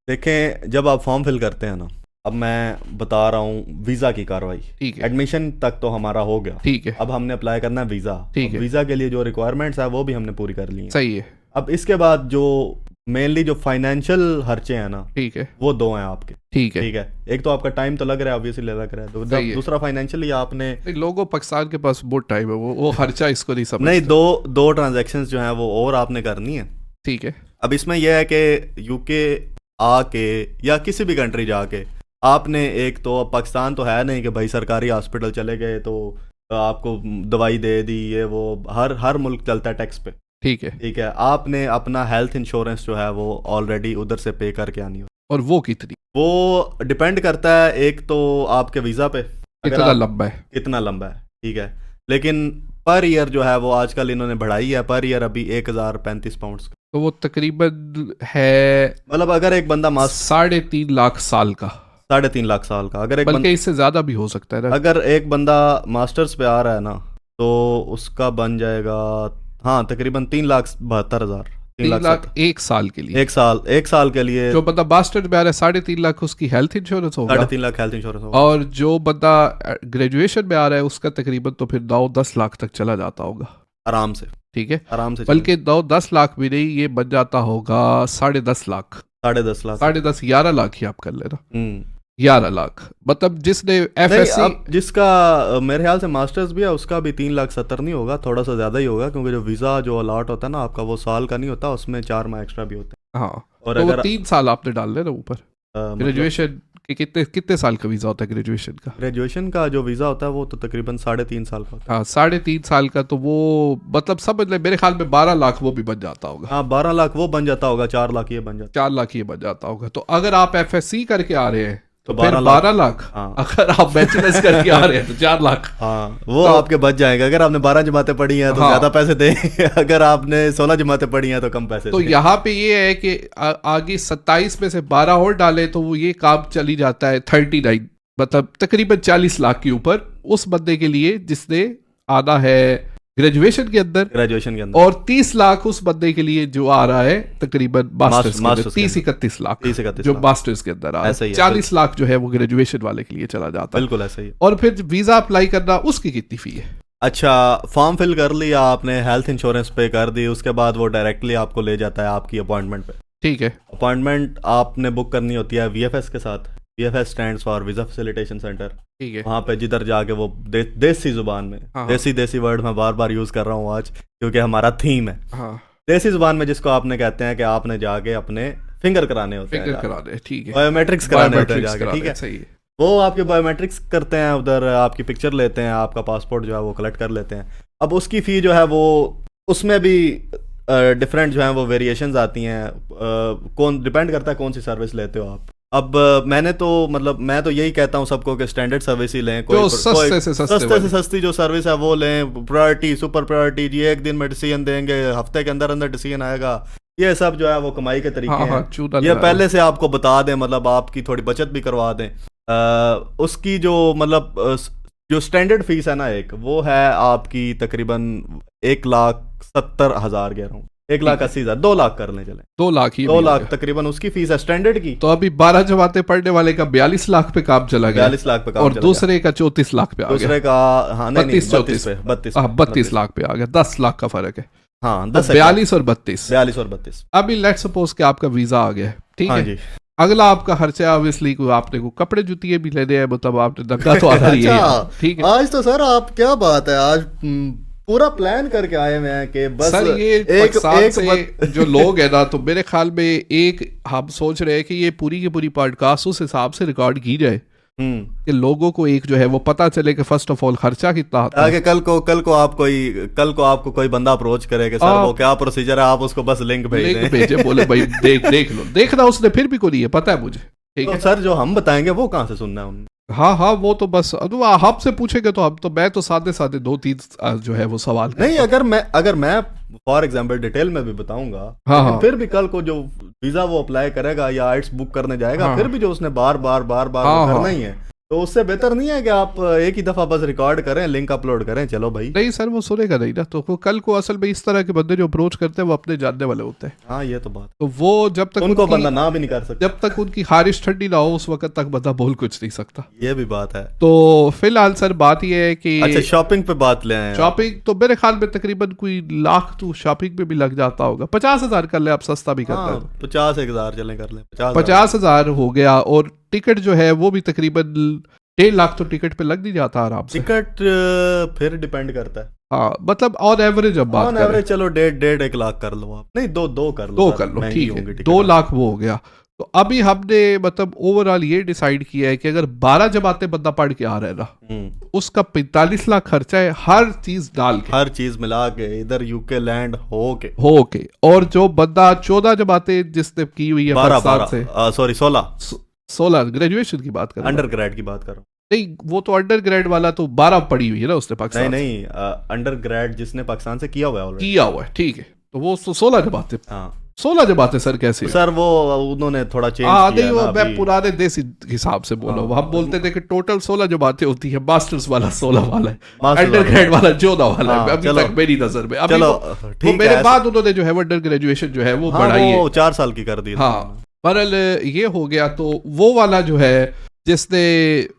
देखें, जब आप फॉर्म फिल करते हैं ना, अब मैं बता रहा हूँ वीज़ा की कार्रवाई, ठीक है, एडमिशन तक तो हमारा हो गया, ठीक है, अब हमने अप्लाई करना है वीज़ा, ठीक है, वीज़ा के लिए जो रिक्वायरमेंट्स है वो भी हमने पूरी कर ली है, सही है। अब इसके बाद जो मेनली जो फाइनेंशियल खर्चे हैं ना, ठीक है, वो 2 हैं आपके, ठीक है, ठीक है। एक तो आपका टाइम तो लग रहा है, ऑब्वियसली लग रहा है, दूसरा फाइनेंशियली आपने, लोगों पाकिस्तान के पास बहुत टाइम है, वो खर्चा इसको नहीं समझते। नहीं, दो ट्रांजैक्शंस जो हैं वो और आपने करनी है, ठीक है। अब इसमें यह है कि यूके आके या किसी भी कंट्री जाके आपने, एक तो पाकिस्तान तो है नहीं कि भाई सरकारी हॉस्पिटल चले गए तो आपको दवाई दे दी, ये वो हर मुल्क चलता है टैक्स पे, ठीक है। ठीक है, आपने अपना हेल्थ इंश्योरेंस जो है वो ऑलरेडी उधर से पे करके आनी हो। और वो कितनी, वो डिपेंड करता है एक तो आपके वीज़ा पे, अगर कितना आप लंबा है। कितना लंबा है, ठीक है। लेकिन पर ईयर जो है वो आजकल इन्होंने बढ़ाई है, पर ईयर अभी 1035 पाउंड्स का। तो वो तकरीबन है मतलब अगर एक बंदा 3.5 लाख साल का, 3.5 लाख साल का, अगर एक बल्कि इससे ज्यादा भी हो सकता है ना। अगर एक बंदा मास्टर्स पे आ रहा है ना, तो उसका बन जाएगा हाँ तकरीबन 3,72,000, 3 लाख एक साल के लिए। एक साल के लिए जो बंदा मास्टर में आ रहा है 3.5 लाख उसकी हेल्थ इंश्योरेंस होगा। 3.5 लाख हेल्थ इंश्योरेंस होगा। और जो बंदा ग्रेजुएशन में आ रहा है उसका तकरीबन तो फिर 9-10 लाख तक चला जाता होगा आराम से, ठीक है। आराम से बल्कि 9-10 लाख भी नहीं, ये बन जाता होगा 10.5 लाख, 10.5 लाख, 10.5 11 लाख ही आप कर लेना। 11 11 लाख मतलब जिसने FSC, अब जिसका मेरे ख्याल से मास्टर्स भी है उसका भी 3,70,000 नहीं होगा, थोड़ा सा ज़्यादा ही होगा, क्योंकि जो वीज़ा जो अलॉट होता है ना आपका वो साल का नहीं होता, उसमें 4 माह एक्स्ट्रा भी होते हैं। हाँ और तो वो अगर 3 साल आपने डाल लेना ऊपर। मतलब ग्रेजुएशन के कितने साल का वीजा होता है ग्रेजुएशन का? ग्रेजुएशन का जो वीज़ा होता है वो तो तकरीबन 3.5 साल का होता है। हाँ 3.5 साल का, तो वो मतलब समझ ले मेरे ख्याल में 12 लाख वो भी बन जाता होगा। हाँ 12 लाख वो बन जाता होगा, 4 लाख ये बन जाता 4 लाख ये बन जाता होगा। तो अगर आप FSC करके आ रहे हैं तो तो फिर 12 लाख। हाँ। अगर आप बैचलर्स करके आ रहे हैं तो 4 लाख। हाँ वो तो- आपके बच जाएगा। अगर आपने 12 जमातें पढ़ी हैं तो हाँ। ज़्यादा पैसे दें अगर आपने 16 जमातें पढ़ी हैं तो कम पैसे तो दें। यहाँ पे ये है कि आगे 27 में से 12 और डाले तो वो ये काम चली जाता है 39, मतलब तकरीबन 40 लाख के ऊपर उस बंदे के लिए जिसने आना है ग्रेजुएशन के अंदर, ग्रेजुएशन के अंदर, और 30 लाख उस बंदे के लिए जो आ रहा है तकरीबन मास्टर्स मास्टर्स के 30-31 लाख 30-31 जो लाख। मास्टर्स के अंदर आ रहा ऐसा ही है। है, 40 लाख जो है वो ग्रेजुएशन वाले के लिए चला जाता है। बिल्कुल ऐसा ही है। और फिर वीजा अप्लाई करना उसकी कितनी फी है? अच्छा, फॉर्म फिल कर लिया आपने, हेल्थ इंश्योरेंस पे कर दी, उसके बाद वो डायरेक्टली आपको ले जाता है आपकी अपॉइंटमेंट पे। ठीक है। अपॉइंटमेंट आपने बुक करनी होती है VFS के साथ। VFS stands for visa facilitation centre. ठीक है। वहाँ पे जिधर जाके वो देसी जुबान में, हाँ। देसी वर्ड मैं बार बार यूज़ कर रहा हूँ आज क्योंकि हमारा थीम है। हाँ देसी जुबान में जिसको आपने कहते हैं कि आपने जाके अपने फिंगर कराने होते हैं, फिंगर करा दे, ठीक है। बायोमेट्रिक्स कराने होते हैं बायोमेट्रिक्स जाके, करा ठीक दे, है। सही है। वो आपके बायोमेट्रिक्स करते हैं उधर, आपकी पिक्चर लेते हैं, आपका पासपोर्ट जो है वो कलेक्ट कर लेते हैं। अब उसकी फ़ी जो है वो उसमें भी डिफरेंट जो है वो वेरिएशंस आती हैं। कौन डिपेंड करता है कौन सी सर्विस लेते हो आप। अब मैंने तो मतलब मैं तो यही कहता हूँ सबको कि स्टैंडर्ड सर्विस ही लें, जो सस्ते से सस्ती जो सर्विस है वो लें। प्रायोरिटी, सुपर प्रायोरिटी, जी एक दिन में डिसीजन देंगे, हफ्ते के अंदर अंदर डिसीजन आएगा, ये सब जो है वो कमाई के तरीके हैं। ये पहले से आपको बता दें, मतलब आपकी थोड़ी बचत भी करवा दें। उसकी जो मतलब जो स्टैंडर्ड फीस है ना एक, वो है आपकी तकरीबन 1,70,000 कह रहा हूँ, 1,80,000, 2 लाख कर लें, चले 2 लाख ही 2 लाख तकरीबन उसकी फीस है स्टैंडर्ड की। तो अभी 12 जमातें पढ़ने वाले का 42 लाख पे काम चला गया, 42 लाख पे काम और चला दूसरे का 34 लाख पे आ गया। गया। दूसरे का हाँ नहीं 32 32 लाख पे आ गया, 10 लाख का फर्क है। हाँ 10 42 और 32। 42 और 32। अभी लेट सपोज कि आपका वीजा आ गया, ठीक हाँ है जी। अगला आपका खर्चा ऑब्वियसली को आपने को कपड़े जूतिए भी लेने हैं, मतलब आपने दंगा तो आना ही है, ठीक है। आज तो सर आप क्या बात है, आज पूरा प्लान करके आए हुए हैं कि बस सर ये पाकिस्तान से जो लोग है ना, तो मेरे ख्याल में एक हम सोच रहे हैं कि ये पूरी की पूरी पॉडकास्ट उस हिसाब से रिकॉर्ड की जाए कि लोगों को एक जो है वो पता चले कि फर्स्ट ऑफ ऑल खर्चा कितना आता है। कल को आपको कोई बंदा अप्रोच करे कि सर वो क्या प्रोसीजर है, आप उसको बस लिंक भेजे, बोले भाई देख लो, देखना उसने फिर भी को नहीं है, पता है मुझे, ठीक तो है। सर जो हम बताएंगे वो कहाँ से सुनना है उन्हें? हाँ वो तो बस आपसे पूछेंगे तो मैं तो सादे 2-3 जो है वो सवाल नहीं, अगर मैं फॉर एग्जाम्पल डिटेल में भी बताऊंगा, हाँ। फिर भी कल को जो वीजा वो अप्लाई करेगा या आइट्स बुक करने जाएगा, फिर भी जो उसने बार बार करना ही है, तो उससे बेहतर नहीं है कि आप एक ही दफा बस रिकॉर्ड करें, लिंक अपलोड करें, चलो भाई। नहीं सर वो सुनेगा नहीं ना, तो कल को असल में इस तरह के बंदे जो अप्रोच करते हैं वो अपने जानने वाले होते हैं। हाँ ये तो बात, तो वो जब तक उनको बंदा ना भी नहीं कर सकता, जब तक उनकी खारिश ठंडी ना हो उस वक्त तक बंदा बोल कुछ नहीं सकता। ये भी बात है। तो फिलहाल सर बात ये है कि अच्छा शॉपिंग पे बात ले आए। शॉपिंग तो मेरे ख्याल में तकरीबन कोई लाख तो शॉपिंग पे भी लग जाता होगा। 50,000 कर ले, आप सस्ता भी करते हैं, 50,000 चले कर ले, 50,000 हो गया। और टिकट जो है वो भी तकरीबन 1.5 लाख तो टिकट पे लग नहीं जाता आराम से। टिकट फिर डिपेंड करता है, हाँ मतलब ऑन एवरेज अब बात करें, चलो 1.5 लाख कर लो आप, नहीं 2 कर लो, 2 कर लो, ठीक है, 2 लाख वो हो गया। तो अभी हमने मतलब ओवरऑल ये डिसाइड किया है कि अगर 12 जमातें बंदा पढ़ के आ रहा है ना, उसका 45 लाख खर्चा है हर चीज डाल के, हर चीज मिला के, इधर यूके लैंड हो के। और जो बंदा 14 जमातें जिसने की हुई है 12 से, सॉरी 16 ग्रेजुएशन की बात कर रहा हूं। अंडर ग्रेड की बात कर रहा हूँ। नहीं, वो तो अंडर ग्रेड वाला तो 12 पढ़ी हुई है ना उसने पाकिस्तान नहीं अंडर ग्रेड जिसने पाकिस्तान से किया हुआ है ऑलरेडी, किया हुआ है, ठीक है, तो वो 16 जमातें। हाँ 16 जमातें सर कैसे है? सर वो उन्होंने थोड़ा चेंज हाँ किया नहीं, ना वो मैं अभी। पुराने देसी हिसाब से बोला हूँ। हम बोलते थे कि टोटल 16 जमातें होती है, मास्टर्स वाला 16 वाला है, मास्टर्स अंडर वाला। ग्रेड वाला 14 वाला है हाँ, अभी चलो। तक मेरी नजर में। अभी चलो वो ठीक मेरे है, बाद उन्होंने जो है वो अंडर ग्रेजुएशन जो है वो हाँ बढ़ाई है। वो 4 साल की कर दी। हाँ बहरहाल ये हो गया। तो वो वाला जो है जिसने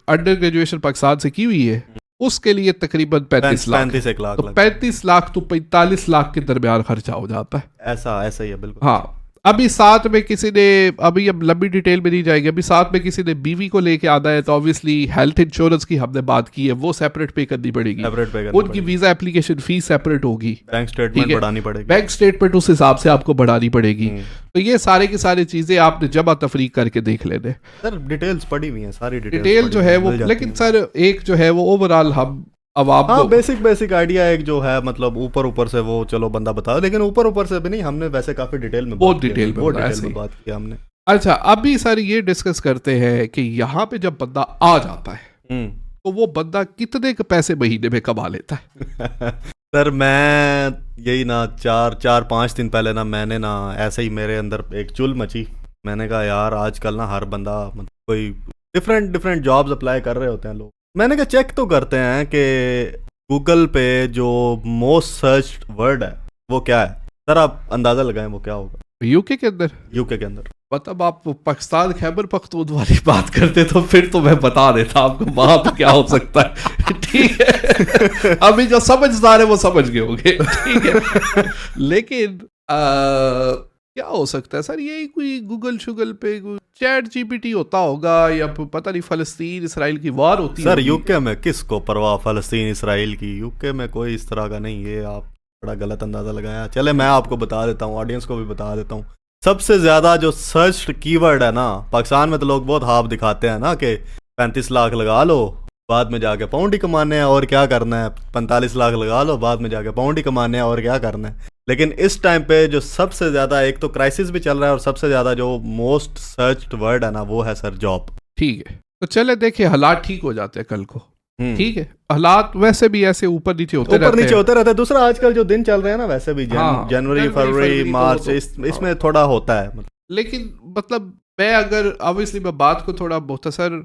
अंडर ग्रेजुएशन पाकिस्तान से की हुई है उसके लिए तकरीबन 35 लाख, 35 लाख तो 35 लाख तो 45 लाख के दरमियान खर्चा हो जाता है। ऐसा ही है बिल्कुल। हाँ अभी साथ में किसी ने, अभी अब लंबी डिटेल में नहीं जाएंगे, अभी साथ में किसी ने बीवी को लेके आना है तो ऑब्वियसली हेल्थ इंश्योरेंस की हमने बात की है, वो सेपरेट पे करनी पड़ेगी, सेपरेट पे करनी उनकी पड़ेगी। वीजा एप्लीकेशन फीस सेपरेट होगी, बैंक ठीक स्टेटमेंट है। बढ़ानी पड़ेगी, बैंक स्टेटमेंट उस हिसाब से आपको बढ़ानी पड़ेगी। तो ये सारे की सारी चीजें आपने जमा तफरीक करके देख लेने। सर डिटेल्स पड़ी हुई हैं, सारी डिटेल जो है वो, लेकिन सर एक जो है वो ओवरऑल हम अवाम हाँ को बेसिक आइडिया एक जो है, मतलब ऊपर से वो चलो बंदा बता, लेकिन ऊपर से भी नहीं, हमने वैसे काफी डिटेल में बहुत बात की है, डिटेल में बहुत बताया डिटेल सही। में बात की हमने। अच्छा अभी सर ये डिस्कस करते हैं कि यहाँ पे जब बंदा आ जाता है तो वो बंदा कितने के पैसे महीने में कमा लेता है? सर मैं यही ना 4-5 दिन पहले ना मैंने ना ऐसे ही मेरे अंदर एक चुल मची। मैंने कहा यार आजकल ना हर बंदा मतलब कोई डिफरेंट जॉब्स अप्लाई कर रहे होते हैं लोग। मैंने कहा चेक तो करते हैं कि गूगल पे जो मोस्ट सर्च वर्ड है वो क्या है। सर आप अंदाजा लगाएं वो क्या होगा यूके के अंदर? यूके के अंदर मतलब आप पाकिस्तान खैबर पख्तूनख्वा वाली बात करते तो फिर तो मैं बता देता आपको वहां पे क्या हो सकता है, ठीक है। अभी जो समझदार है वो समझ गए होंगे, ठीक है। लेकिन क्या हो सकता है सर? यही कोई गूगल शुगल पे चैट जीपीटी होता होगा, या पता नहीं फलस्तीन इसराइल की वार होती है। सर यूके में किसको परवाह फलस्तीन इसराइल की, यूके में कोई इस तरह का नहीं। ये आप बड़ा गलत अंदाजा लगाया। चले मैं आपको बता देता हूँ, ऑडियंस को भी बता देता हूँ। सबसे ज्यादा जो सर्च कीवर्ड है ना पाकिस्तान में, तो लोग बहुत हाफ दिखाते हैं ना कि 35 लाख लगा लो बाद में जाके पाउंड ही कमाने हैं और क्या करना है, 45 लाख लगा लो बाद में जाके पाउंड ही कमाने हैं और क्या करना है। लेकिन इस टाइम पे जो सबसे ज्यादा, एक तो क्राइसिस भी चल रहा है और सबसे ज्यादा जो मोस्ट सर्च्ड वर्ड है ना वो है सर जॉब। ठीक है, तो चले देखिए हालात ठीक हो जाते हैं कल को, ठीक है। हालात वैसे भी ऐसे ऊपर नीचे होते रहते हैं। दूसरा आजकल जो दिन चल रहे हैं ना वैसे भी जनवरी फरवरी मार्च इसमें थोड़ा होता है। लेकिन मतलब मैं अगर ऑब्वियसली मैं बात को थोड़ा मुख्तसर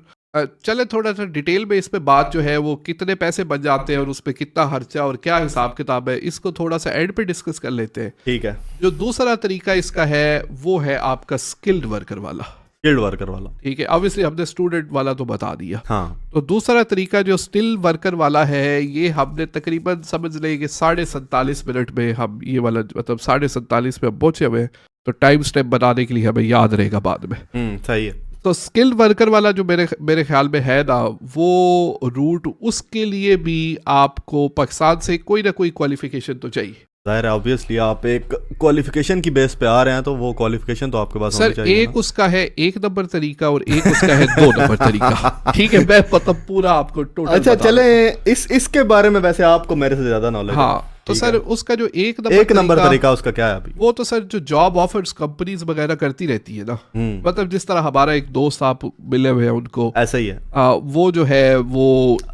चले थोड़ा सा डिटेल में इस पे बात जो है वो कितने पैसे बन जाते हैं और उस पर कितना खर्चा और क्या हिसाब किताब है, इसको थोड़ा सा एंड पे डिस्कस कर लेते हैं। ठीक है। जो दूसरा तरीका इसका है वो है आपका स्किल्ड वर्कर वाला। स्किल्ड वर्कर वाला, ठीक है। ऑब्वियसली हमने स्टूडेंट वाला तो बता दिया। हाँ। तो दूसरा तरीका जो स्किल्ड वर्कर वाला है, ये हमने तकरीबन समझ लें कि 47.5 मिनट में हम ये वाला मतलब 47.5 में हम पहुंचे हुए, तो टाइम स्टेप बनाने के लिए हमें याद रहेगा बाद में। सही है। तो स्किल्ड वर्कर वाला जो मेरे ख्याल में है ना, वो रूट, उसके लिए भी आपको पाकिस्तान से कोई ना कोई क्वालिफिकेशन तो चाहिए। जाहिर है, ऑब्वियसली आप एक क्वालिफिकेशन की बेस पे आ रहे हैं तो वो क्वालिफिकेशन तो आपके पास होनी चाहिए। एक उसका है 1 नंबर तरीका और एक उसका है 2 नंबर तरीका, ठीक है। मैं मतलब पूरा आपको टोटल अच्छा चले इसके बारे में वैसे आपको मेरे से ज्यादा नॉलेज है। हाँ, तो सर उसका जो 1 नंबर तरीका उसका क्या है अभी? वो तो सर जो जॉब ऑफर्स कंपनीज वगैरह करती रहती है ना, मतलब जिस तरह हमारा एक दोस्त आप मिले हुए हैं उनको, ऐसा ही है। वो जो है वो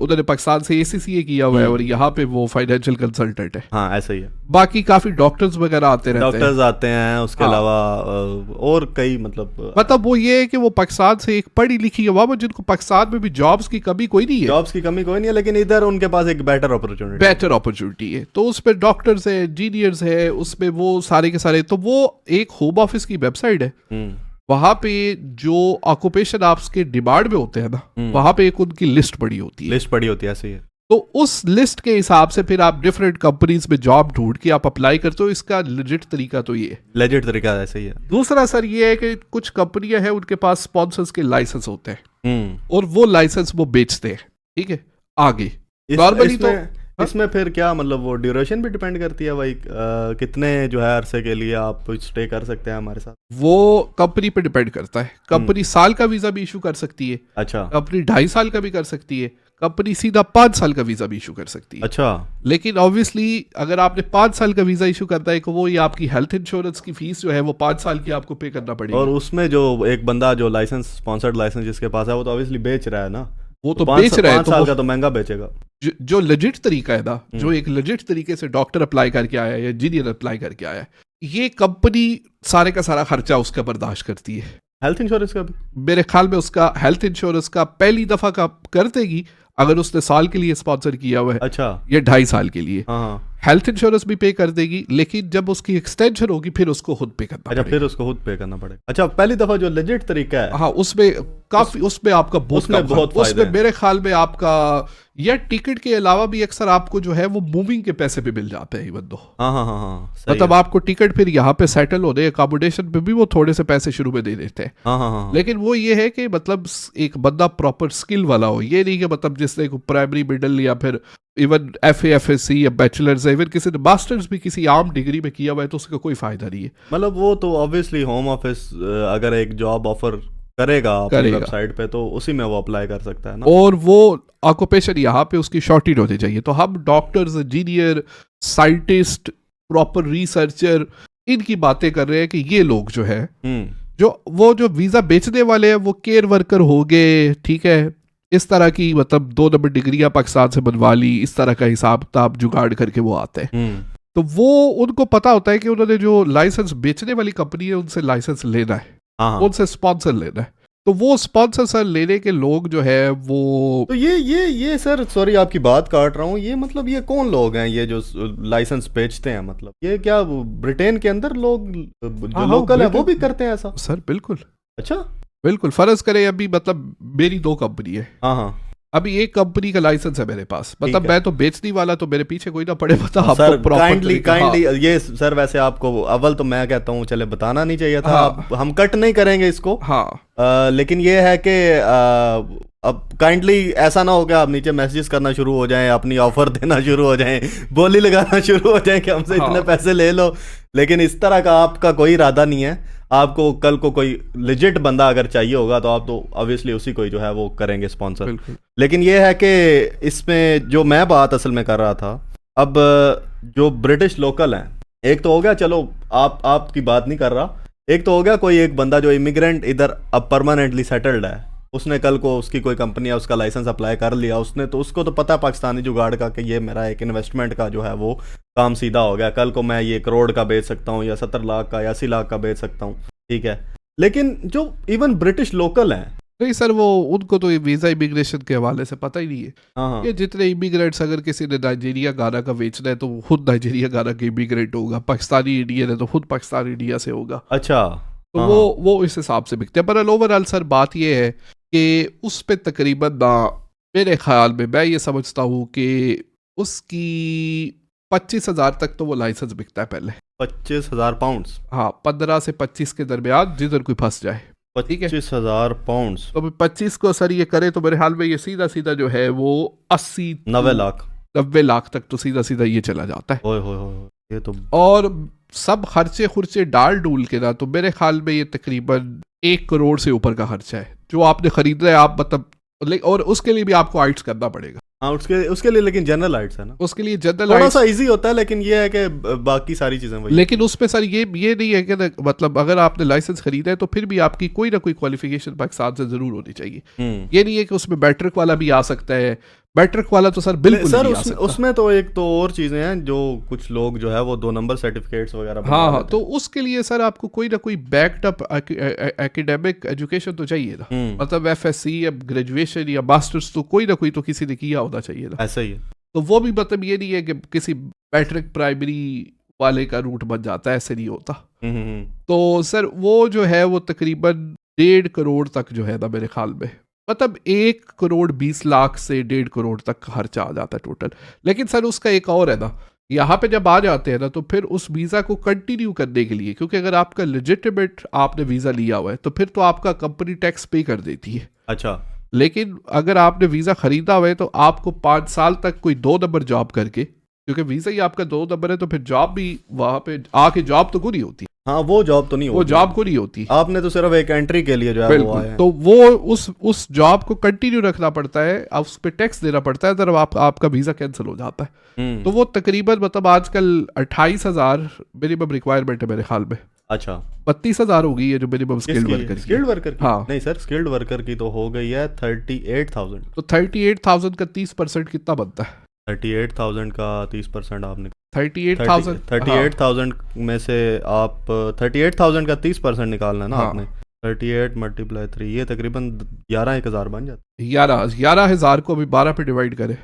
उन्होंने पाकिस्तान से ACCA किया हुआ है और यहाँ पे वो फाइनेंशियल कंसल्टेंट है। हाँ ऐसा ही है। बाकी काफी डॉक्टर्स वगैरह आते रहते हैं, डॉक्टर्स आते हैं, उसके अलावा और कई मतलब वो ये है कि वो पाकिस्तान से एक पढ़ी लिखी है, जिनको पाकिस्तान में भी जॉब्स की कमी कोई नहीं है, जॉब्स की कमी कोई नहीं है, लेकिन इधर उनके पास एक बेटर अपॉर्चुनिटी है। तो उसपे डॉक्टर्स है, इंजीनियर्स है, उसमें वो सारे के सारे, तो वो एक होम ऑफिस की वेबसाइट है, वहां पे जो ऑक्यूपेशन आपके डिमांड में होते हैं ना, वहां पे एक उनकी लिस्ट पड़ी होती है, ऐसे ही है। तो उस लिस्ट के हिसाब से फिर आप डिफरेंट कंपनीज में जॉब ढूंढ के आप अप्लाई करते हो। इसका लेजिट तरीका तो ये है, लेजिट तरीका ऐसे ही है। दूसरा सर ये है कि कुछ कंपनियां हैं उनके पास स्पॉन्सर्स के लाइसेंस होते हैं और वो लाइसेंस वो बेचते हैं, ठीक है, आगे। नॉर्मली तो इसमें फिर क्या मतलब वो ड्यूरेशन भी डिपेंड करती है भाई, कितने जो है अरसे के लिए आप स्टे कर सकते हैं हमारे साथ? वो कंपनी पे डिपेंड करता है। कंपनी साल का वीजा भी इशू कर सकती है, अच्छा कंपनी 2.5 साल का भी कर सकती है, कंपनी सीधा 5 साल का वीजा भी इशू कर सकती है। अच्छा। लेकिन ऑब्वियसली अगर आपने 5 साल का वीजा इशू करता है तो वो ये आपकी हेल्थ इंश्योरेंस की फीस जो है वो 5 साल की आपको पे करना पड़ेगी। और उसमें जो एक बंदा जो लाइसेंस स्पॉन्सर्ड लाइसेंस जिसके पास है वो तो ऑब्वियसली बेच रहा है ना, वो तो बेच रहा है, 5 तो साल वो का तो महंगा बेचेगा। जो लेजिट तरीका है ना, जो एक लेजिट तरीके से डॉक्टर अप्लाई करके आया है या इंजीनियर अप्लाई करके आया है, ये कंपनी सारे का सारा खर्चा उसका बर्दाश्त करती है। हेल्थ इंश्योरेंस का भी मेरे ख्याल में उसका हेल्थ इंश्योरेंस का पहली दफा का कर देगी अगर उसने साल के लिए स्पॉन्सर किया हुआ है, अच्छा ये 2.5 साल के लिए हाँ हेल्थ इंश्योरेंस भी पे कर देगी। लेकिन जब उसकी एक्सटेंशन होगी फिर उसको खुद पे करना अच्छा, पड़ेगा। फिर उसको खुद पे करना पड़ेगा। अच्छा, पहली दफा जो लेजिट तरीका है हाँ, उसमें काफी उसमें आपका बहुत उसमें कम बहुत फायदे उसमें हैं। मेरे ख्याल में आपका या टिकट के अलावा भी अक्सर आपको जो है वो मूविंग के पैसे भी मिल जाते हैं इवन दो। हाँ हाँ हाँ हाँ सही मतलब है। आपको टिकट फिर यहाँ पे सेटल होने अकोमोडेशन पे भी वो थोड़े से पैसे शुरू में दे देते हैं। हाँ हाँ हाँ लेकिन वो ये है कि मतलब एक बंदा प्रॉपर स्किल वाला हो, ये नहीं कि मतलब जिसने प्राइमरी मिडिल या फिर इवन FA या बैचलर्स इवन किसी ने मास्टर्स भी किसी आम डिग्री में किया हुआ है तो उसका कोई फायदा नहीं है। मतलब वो तो ऑब्वियसली होम ऑफिस अगर एक जॉब ऑफर करेगा अपनी वेबसाइट पे तो उसी में वो अप्लाई कर सकता है ना। और वो ऑक्यूपेशन यहाँ पे उसकी शॉर्टेज होनी चाहिए। तो हम doctors, engineer, scientist, proper researcher, इनकी बातें कर रहे हैं कि ये लोग जो है जो वीजा बेचने वाले हैं वो केयर वर्कर हो गए, ठीक है, इस तरह की मतलब 2 नंबर डिग्रियां पाकिस्तान से बनवा ली, इस तरह का हिसाब किताब जुगाड़ करके वो आते हैं। तो वो उनको पता होता है कि उन्होंने जो लाइसेंस बेचने वाली कंपनी है उनसे लाइसेंस लेना है, हाँ उनसे स्पॉन्सर लेना है। तो वो स्पॉन्सर सर लेने के लोग जो है वो तो ये सर सॉरी आपकी बात काट रहा हूँ, ये मतलब ये कौन लोग हैं ये जो लाइसेंस बेचते हैं? मतलब ये क्या ब्रिटेन के अंदर लोग जो लोकल है वो भी करते हैं ऐसा? सर बिल्कुल अच्छा बिल्कुल। फर्ज करें अभी मतलब मेरी 2 कंपनी है, हाँ हाँ अभी एक कंपनी का लाइसेंस है मेरे पास, मतलब मैं तो बेचने वाला, तो मेरे पीछे कोई ना पड़े बता सर आपको काइंडली हाँ। ये सर वैसे आपको अव्वल तो मैं कहता हूँ चले बताना नहीं चाहिए था। हम कट नहीं करेंगे इसको हाँ। लेकिन ये है कि अब काइंडली ऐसा ना हो कि आप नीचे मैसेजेस करना शुरू हो जाएं, अपनी ऑफर देना शुरू हो जाएं, बोली लगाना शुरू हो जाएं कि हमसे इतने पैसे ले लो। लेकिन इस तरह का आपका कोई इरादा नहीं है। आपको कल को कोई लेजिट बंदा अगर चाहिए होगा तो आप तो ऑब्वियसली उसी को ही जो है वो करेंगे स्पॉन्सर। लेकिन ये है कि इसमें जो मैं बात असल में कर रहा था, अब जो ब्रिटिश लोकल हैं, एक तो हो गया, चलो आपकी बात नहीं कर रहा, एक तो हो गया कोई एक बंदा जो इमिग्रेंट इधर अब परमानेंटली सेटल्ड है, उसने कल को उसकी कोई कंपनी है उसका लाइसेंस अप्लाई कर लिया उसने, तो उसको तो पता है पाकिस्तानी जुगाड़ का कि ये मेरा एक इन्वेस्टमेंट का जो है वो काम सीधा हो गया, कल को मैं ये 1 करोड़ का बेच सकता हूँ या 70 लाख का या 80 लाख का बेच सकता हूँ, ठीक है। लेकिन जो इवन ब्रिटिश लोकल हैं, नहीं सर, वो उनको तो वीजा इमिग्रेशन के हवाले से पता ही नहीं है। हाँ ये जितने इमिग्रेंट्स, अगर किसी ने नाइजीरिया गाना का बेचना है तो वो खुद नाइजीरिया गाना का इमिग्रेंट होगा, पाकिस्तानी इंडियन है तो खुद पाकिस्तान इंडिया से होगा। अच्छा, तो वो इस हिसाब से बिकते हैं। पर ओवरऑल सर बात ये है कि उस पे तकरीबन ना, मेरे ख्याल में मैं ये समझता हूँ कि उसकी 25,000 तक तो वो लाइसेंस बिकता है पहले। 25,000 पाउंड? हाँ, 15 से 25 के दरमियान जिधर कोई फंस जाए। 25,000 पाउंड तो 25 को सर ये करे तो मेरे ख्याल में ये सीधा सीधा जो है वो 90 लाख तक तो सीधा सीधा ये चला जाता है। ये तो, और सब खर्चे खुर्चे डाल डूल के ना, तो मेरे ख्याल में ये तकरीबन 1 करोड़ से ऊपर का खर्चा है जो आपने खरीदना है आप, मतलब, और उसके लिए भी आपको आइट्स करना पड़ेगा। हाँ, उसके लिए लेकिन जनरल आइट्स है ना, उसके लिए जनरल थोड़ा सा इजी होता है, लेकिन ये है कि बाकी सारी चीजें वही। लेकिन उसमें सर ये नहीं है कि मतलब अगर आपने लाइसेंस खरीदा है तो फिर भी आपकी कोई ना कोई क्वालिफिकेशन पाकिस्तान से जरूर होनी चाहिए। ये नहीं है कि उसमें मैट्रिक वाला भी आ सकता है, मैट्रिक वाला तो सर बिल्कुल सर नहीं आ सकता। उसमें तो एक तो और चीजें हैं जो कुछ लोग जो है वो 2 नंबर सर्टिफिकेट्स वगैरह हाँ, तो उसके लिए सर आपको कोई ना कोई बैक्ड अप एकेडमिक एजुकेशन तो चाहिए ना, मतलब FSc या ग्रेजुएशन या मास्टर्स तो कोई ना कोई तो किसी ने किया होना चाहिए ना। ऐसा ही है। तो वो भी मतलब ये नहीं है कि किसी मैट्रिक प्राइमरी वाले का रूट बन जाता है, ऐसे नहीं होता। तो सर वो जो है वो तकरीबन 1.5 करोड़ तक जो है ना मेरे ख्याल में, मतलब 1 करोड़ 20 लाख से 1.5 करोड़ तक खर्चा आ जाता है टोटल। लेकिन सर उसका एक और है ना, यहाँ पे जब आ जाते हैं ना तो फिर उस वीज़ा को कंटिन्यू करने के लिए, क्योंकि अगर आपका लेजिटिमेट आपने वीज़ा लिया हुआ है तो फिर तो आपका कंपनी टैक्स पे कर देती है। अच्छा, लेकिन अगर आपने वीज़ा खरीदा हुआ है तो आपको 5 साल तक कोई 2 नंबर जॉब करके, क्योंकि वीज़ा ही आपका 2 नंबर है, तो फिर जॉब भी वहाँ पे आके जॉब तो कोई नहीं होती, हाँ वो जॉब तो नहीं वो होगी, जॉब को नहीं होती। आपने तो सिर्फ एक एंट्री के लिए जो है वो बिल्कुल, आए हैं। तो वो उस जॉब को कंटिन्यू रखना पड़ता है, अब उस पर टैक्स देना पड़ता है, अगर आपका वीज़ा कैंसिल हो जाता है। तो वो तकरीबन मतलब आजकल 28,000 मिनिमम रिक्वायरमेंट है मेरे ख्याल में। अच्छा 32,000 हो गई है जो मिनिमम स्किल्ड वर्कर की। स्किल्ड वर्कर की? हाँ। नहीं सर, स्किल्ड वर्कर की तो हो गई है 38,000। तो 38,000 का 30% कितना बनता है? 38,000 का 30% आपने 38,000 38,000 में से आप 38,000 का 30% निकालना है ना हाँ। आपने। 38 मल्टीप्लाई 3 ये तकरीबन 11,000 बन जाता 11,000 को अभी 12 पे डिवाइड करें। है।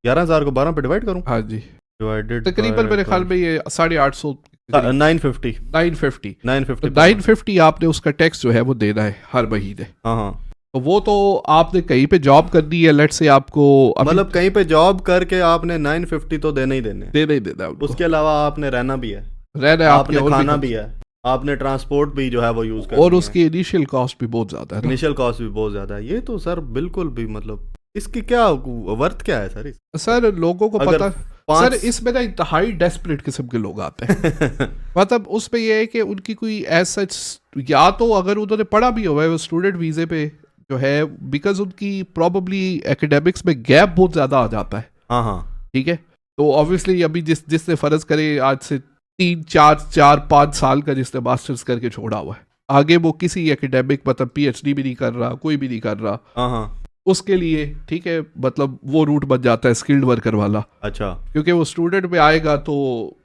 11,000 को 12 पे डिवाइड करूँ, हाँ जी, डिवाइडेड तकरीबन मेरे ख्याल में ये 850 950 950 950 तो 950 आपने उसका टैक्स जो है वो देना है हर महीने। हाँ हाँ, तो वो तो आपने कहीं पे जॉब करनी है, लेट से आपको मतलब कहीं पे जॉब करके आपने 950 तो देने ही देने। देना ही देना है उनको। उसके अलावा आपने रहना भी है, रहना है आपके, आपने और खाना भी है, आपने ट्रांसपोर्ट भी जो है वो यूज करना और उसकी इनिशियल कॉस्ट भी बहुत ज्यादा है ना। इनिशियल कॉस्ट भी बहुत ज्यादा है। ये तो सर बिल्कुल भी मतलब इसकी क्या वर्थ क्या है सर सर लोगों को अगर पता सर इसमें ना इंतहाई डेस्परेट किस्म के लोग आते हैं मतलब उसमें यह है कि उनकी कोई एज सच, या तो अगर उन्होंने पढ़ा भी हुआ है वो स्टूडेंट वीजे पे जो है, बिकॉज उनकी प्रॉब्ली एकेडमिक्स में गैप बहुत ज़्यादा आ जाता है। हाँ हाँ, ठीक है, तो ऑब्वियसली अभी जिसने फ़र्ज करे आज से 3-4-5 साल का जिसने मास्टर्स करके छोड़ा हुआ है, आगे वो किसी एकेडमिक मतलब PhD भी नहीं कर रहा, कोई भी नहीं कर रहा, हाँ हाँ, उसके लिए ठीक है मतलब वो रूट बन जाता है स्किल्ड वर्कर वाला। अच्छा, क्योंकि वो स्टूडेंट में आएगा तो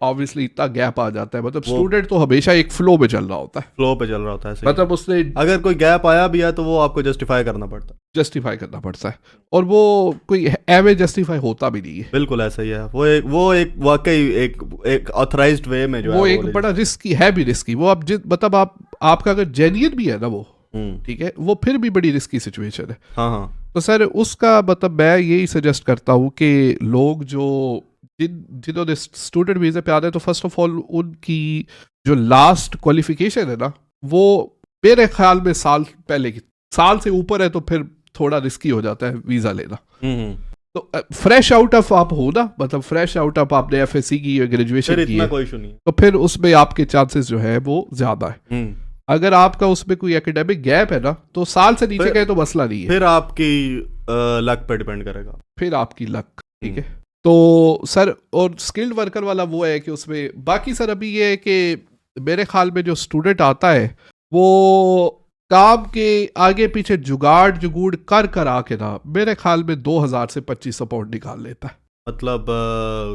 ऑब्वियसली इतना गैप आ जाता है, मतलब स्टूडेंट तो हमेशा एक फ्लो में चल रहा होता है, फ्लो पे चल रहा होता है सही। मतलब उसने अगर कोई गैप आया भी है तो वो आपको जस्टिफाई करना पड़ता है, जस्टिफाई करना पड़ता है, और वो कोई एवे जस्टिफाई होता भी नहीं है। बिल्कुल ऐसा ही है। वो एक वाकई एक ऑथराइज्ड वे में जो वो है एक बड़ा रिस्की है, भी रिस्की वो आप मतलब आपका अगर जेन्युइन भी है ना वो, ठीक है, वो फिर भी बड़ी रिस्की सिचुएशन है। हाँ हाँ, तो सर उसका मतलब मैं यही सजेस्ट करता हूँ कि लोग जो जिन्होंने स्टूडेंट वीज़े पे आते हैं, तो फर्स्ट ऑफ ऑल उनकी जो लास्ट क्वालिफिकेशन है ना, वो मेरे ख्याल में साल से ऊपर है तो फिर थोड़ा रिस्की हो जाता है वीज़ा लेना। तो फ्रेश आउट ऑफ आप हो ना, मतलब फ्रेश आउट ऑफ आपने FSC की ग्रेजुएशन की है, कोई इशू नहीं है, तो फिर उसमें आपके चांसेस जो है वो ज़्यादा है। अगर आपका उसमें कोई एकेडमिक गैप है ना, तो साल से नीचे गए तो मसला नहीं है, फिर आपकी लक पे डिपेंड करेगा, फिर आपकी लक। ठीक है, तो सर और स्किल्ड वर्कर वाला वो है कि उसमें बाकी सर अभी ये है कि मेरे ख्याल में जो स्टूडेंट आता है वो काम के आगे पीछे जुगूड़ कर आके ना, मेरे ख्याल में 2,000 से 2,500 पाउंड निकाल लेता है। मतलब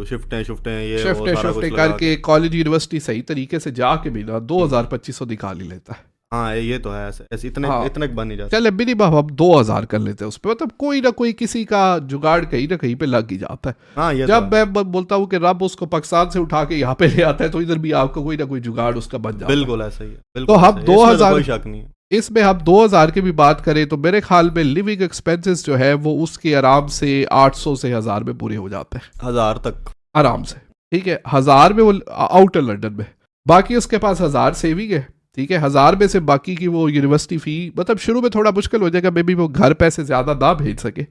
शिफ्टें ये शिफ्टें करके कॉलेज यूनिवर्सिटी सही तरीके से जाके भी ना 2,000-2,500 निकाल ही लेता है। हाँ ये तो है, ऐसे इतने बन नहीं जाता। चले मिनिमम हम 2,000 कर लेते हैं उस पर, मतलब कोई ना कोई किसी का जुगाड़ कहीं ना कहीं पे लग ही जाता है। हाँ, ये जब तो मैं बोलता हूँ कि रब उसको पाकिस्तान से उठा के यहाँ पे ले आता है, तो इधर भी आपको कोई ना कोई जुगाड़ उसका बन जाता है। बिल्कुल ऐसा ही है, तो बिल्कुल हम ऐसा ही है, इसमें तो 2,000 कोई शक नहीं है। इसमें हम 2,000 की भी बात करें तो मेरे ख्याल में लिविंग एक्सपेंसेस जो है वो उसके आराम से 800 से 1,000 में पूरे हो जाते हैं, 1,000 तक आराम से। ठीक है, 1,000 में वो आउटर लंदन में, बाकी उसके पास 1,000 सेविंग है। ठीक है, 1,000 में से बाकी की वो यूनिवर्सिटी फी, मतलब शुरू में थोड़ा मुश्किल हो जाएगा, मे बी वो घर पैसे ज्यादा ना भेज सके,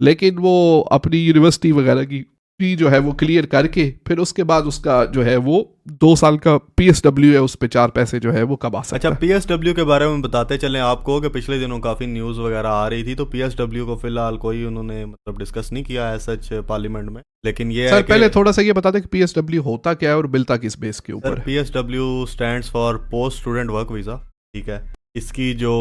लेकिन वो अपनी यूनिवर्सिटी वगैरह की फी जो है वो क्लियर करके फिर उसके बाद उसका जो है वो 2 साल का PSW है, उस पे 4 पैसे जो है वो कमा सकता है। अच्छा, PSW के बारे में बताते चलें आपको कि पिछले दिनों काफ़ी न्यूज़ वगैरह आ रही थी, तो PSW को फिलहाल कोई उन्होंने मतलब डिस्कस नहीं किया है सच पार्लियामेंट में, लेकिन ये सर पहले थोड़ा सा ये बता दें कि PSW होता क्या है और मिलता किस बेस के ऊपर है। PSW stands for post student work visa. ठीक है, इसकी जो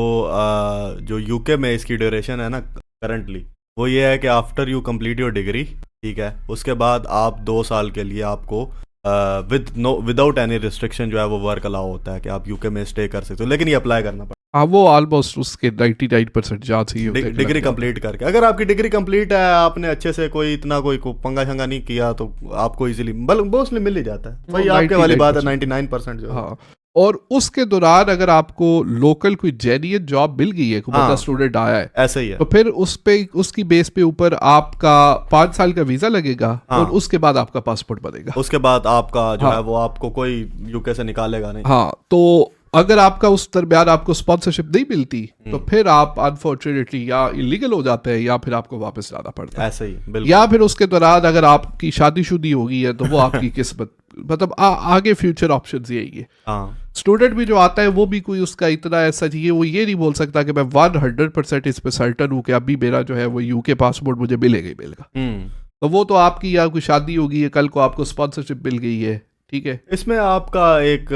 UK में इसकी ड्यूरेशन है ना करंटली, वो ये है कि after you complete your degree, ठीक है, उसके बाद आप 2 साल के लिए आपको विदाउट एनी रिस्ट्रिक्शन जो है वो वर्क अलाउ होता है कि आप UK में स्टे कर सकते हो, लेकिन ये अप्लाई करना पड़ता है। हाँ, वो ऑलमोस्ट उसके 99% चांस ही होते हैं डिग्री कंप्लीट करके। अगर आपकी डिग्री कंप्लीट है, आपने अच्छे से कोई इतना कोई पंगा शंगा नहीं किया, तो आपको इजीली मोस्टली मिल ही जाता है। वही आपके वाली बात है 99% जो। हाँ, और उसके दौरान अगर आपको लोकल कोई जेन्युइन जॉब मिल गई है, कोई बंदा स्टूडेंट आया है, ऐसा ही है, तो फिर उस पे उसकी बेस पे ऊपर आपका 5 साल का वीजा लगेगा। और उसके बाद आपका पासपोर्ट बनेगा, उसके बाद आपका जो है वो आपको कोई UK से निकालेगा नहीं। हाँ, तो अगर आपका उस दरमियान आपको स्पॉन्सरशिप नहीं मिलती तो फिर आप अनफॉर्चुनेटली या इलीगल हो जाते हैं या फिर आपको वापस जाना पड़ता है। ऐसे ही बिल्कुल। या फिर उसके दौरान अगर आपकी शादीशुदी हो गई है तो वो आपकी किस्मत, मतलब आगे फ्यूचर ऑप्शंस यही है। हाँ स्टूडेंट भी जो आता है वो भी कोई उसका इतना ऐसा चाहिए, वो ये नहीं बोल सकता कि मैं 100% इस पे सर्टन हूँ कि अभी मेरा जो है वो यूके पासपोर्ट मुझे मिलेगा ही मिलेगा। तो वो तो आपकी या कोई शादी होगी है, कल को आपको स्पॉन्सरशिप मिल गई है, ठीक है। इसमें आपका एक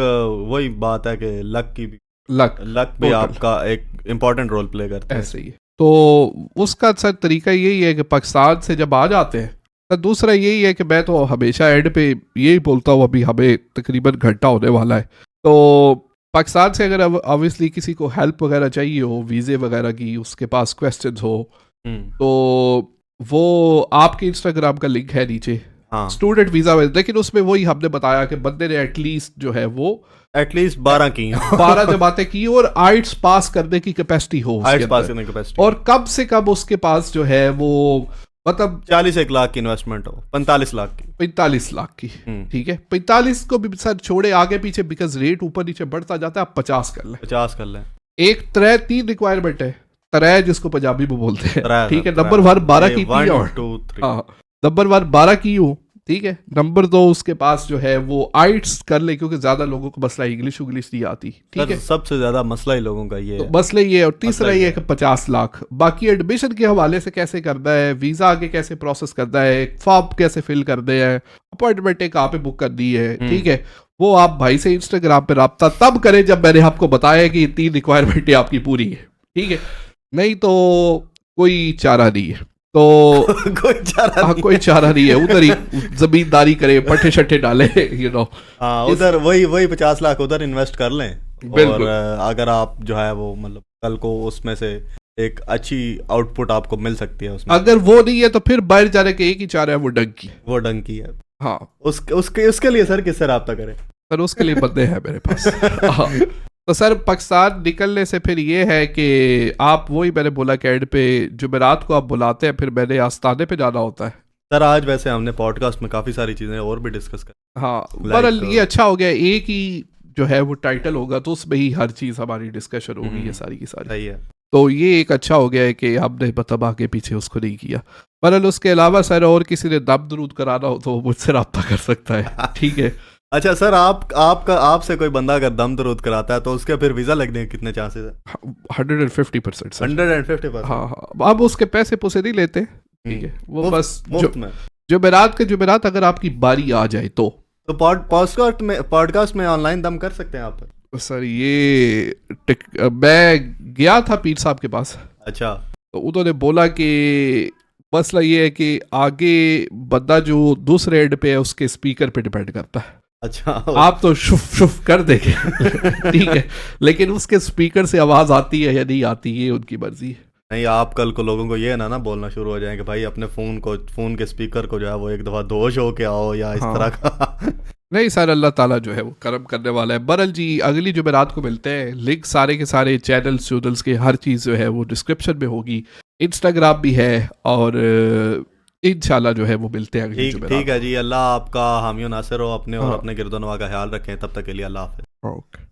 वही बात है कि लक की भी, लक भी Total. आपका एक इम्पोर्टेंट रोल प्ले करता है। ऐसे ही है। तो उसका सर तरीका यही है कि पाकिस्तान से जब आ जाते हैं तो दूसरा यही है कि मैं तो हमेशा एंड पे यही बोलता हूँ, अभी हमें तकरीबन घंटा होने वाला है, तो पाकिस्तान से अगर ऑब्वियसली किसी को हेल्प वगैरह चाहिए हो, वीज़े वगैरह की, उसके पास क्वेश्चंस हो, तो वो आपके इंस्टाग्राम का लिंक है नीचे, हाँ स्टूडेंट वीज़ा में। लेकिन उसमें वही हमने बताया कि बंदे ने एटलीस्ट जो है वो एटलीस्ट 12 की 12 जमातें की और आइट्स पास करने की कैपेसिटी हो उसके आइट्स पास अंदर। करने की कैपेसिटी, और कम से कम उसके पास जो है वो मतलब 40 लाख की इन्वेस्टमेंट हो, 45 लाख की, 45 लाख की, ठीक है। 45 को भी सर छोड़े आगे पीछे, बिकॉज रेट ऊपर नीचे बढ़ता जाता है, आप 50 कर लें। 50 कर लें। एक तरह 3 रिक्वायरमेंट है, तरह जिसको पंजाबी में बोलते हैं, तरह, ठीक है। तरह। नंबर 1 12 की 1 और 2 3 हाँ, नंबर 1 12 की हो, ठीक है। नंबर 2 उसके पास जो है वो आइट्स कर ले, क्योंकि ज्यादा लोगों को मसला इंग्लिश नहीं आती, ठीक है। सबसे ज्यादा मसला ही लोगों का ये तो है। मसला ये है। और तीसरा मसला ये है कि 50 लाख। बाकी एडमिशन के हवाले से कैसे करना है, वीजा आगे कैसे प्रोसेस करना है, फॉर्म कैसे फिल करते हैं, अपॉइंटमेंट एक कहाँ पे बुक करनी है, ठीक है, वो आप भाई से इंस्टाग्राम पे रब्ता तब करें जब मैंने आपको बताया कि ये 3 रिक्वायरमेंट आपकी पूरी है, ठीक है। नहीं तो कोई चारा नहीं है। तो कोई चारा नहीं है, उधर ही जमींदारी करे, पट्टे शट्टे डाले, यू नो। हाँ, उधर वही 50 लाख उधर इन्वेस्ट कर लें, और अगर आप जो है वो मतलब कल को उसमें से एक अच्छी आउटपुट आपको मिल सकती है उसमें। अगर वो नहीं है तो फिर बाहर जाने के एक ही चारा है, वो डंकी है। हाँ, उसके लिए सर किससे रब्ता करें? सर उसके लिए बंदे हैं मेरे पास। हाँ। तो सर पाकिस्तान निकलने से फिर ये है कि आप वही मैंने बोला कि एंड पे जुमेरात को आप बुलाते हैं, फिर मैंने आस्ताने पे जाना होता है। सर आज वैसे हमने पॉडकास्ट में काफ़ी सारी चीज़ें और भी डिस्कस कर, हाँ, बहरहाल ये अच्छा हो गया, एक ही जो है वो टाइटल होगा तो उसमें ही हर चीज़ हमारी डिस्कशन होगी, ये सारी की सारी। सही है। तो ये एक अच्छा हो गया है कि हमने मतलब आगे पीछे उसको नहीं किया। बहरहाल उसके अलावा सर और किसी ने दम दरूद कराना हो तो वो मुझसे रब्ता कर सकता है, ठीक है। अच्छा सर, आपसे कोई बंदा अगर दम दरूद कराता है तो उसके फिर वीज़ा लगने के कितने चांसेस है? 150%। 150%? हाँ, अब उसके पैसे पुसे नहीं लेते, ठीक है। वो बस मुफ्त में जुमेरात अगर आपकी बारी आ जाए तो पॉडकास्ट में ऑनलाइन दम कर सकते हैं आप? सर ये मैं गया था पीर साहब के पास। अच्छा। तो उन्होंने बोला कि मसला ये है कि आगे बंदा जो दूसरे एंड पे है उसके स्पीकर पे डिपेंड करता है। अच्छा, आप तो शुफ शुफ कर देंगे, ठीक है, लेकिन उसके स्पीकर से आवाज आती है या नहीं आती ये उनकी मर्जी है। नहीं, आप कल को लोगों को ये ना बोलना शुरू हो जाए कि भाई अपने फोन के स्पीकर को जो है वो एक दफा दोष हो के आओ या इस तरह का। नहीं सर, अल्लाह ताला जो है वो करम करने वाला है। बरल जी अगली जुमेरात को मिलते हैं। लिंक सारे के सारे चैनल्स के हर चीज़ जो है वो डिस्क्रिप्शन में होगी, इंस्टाग्राम भी है, और इंशाल्लाह जो है वो मिलते हैं अगली जुमेरात। ठीक है जी, अल्लाह आपका हामी नासिर हो, अपने और अपने गिरदोनवा का ख्याल रखें। तब तक के लिए अल्लाह हाफिज़। ओके।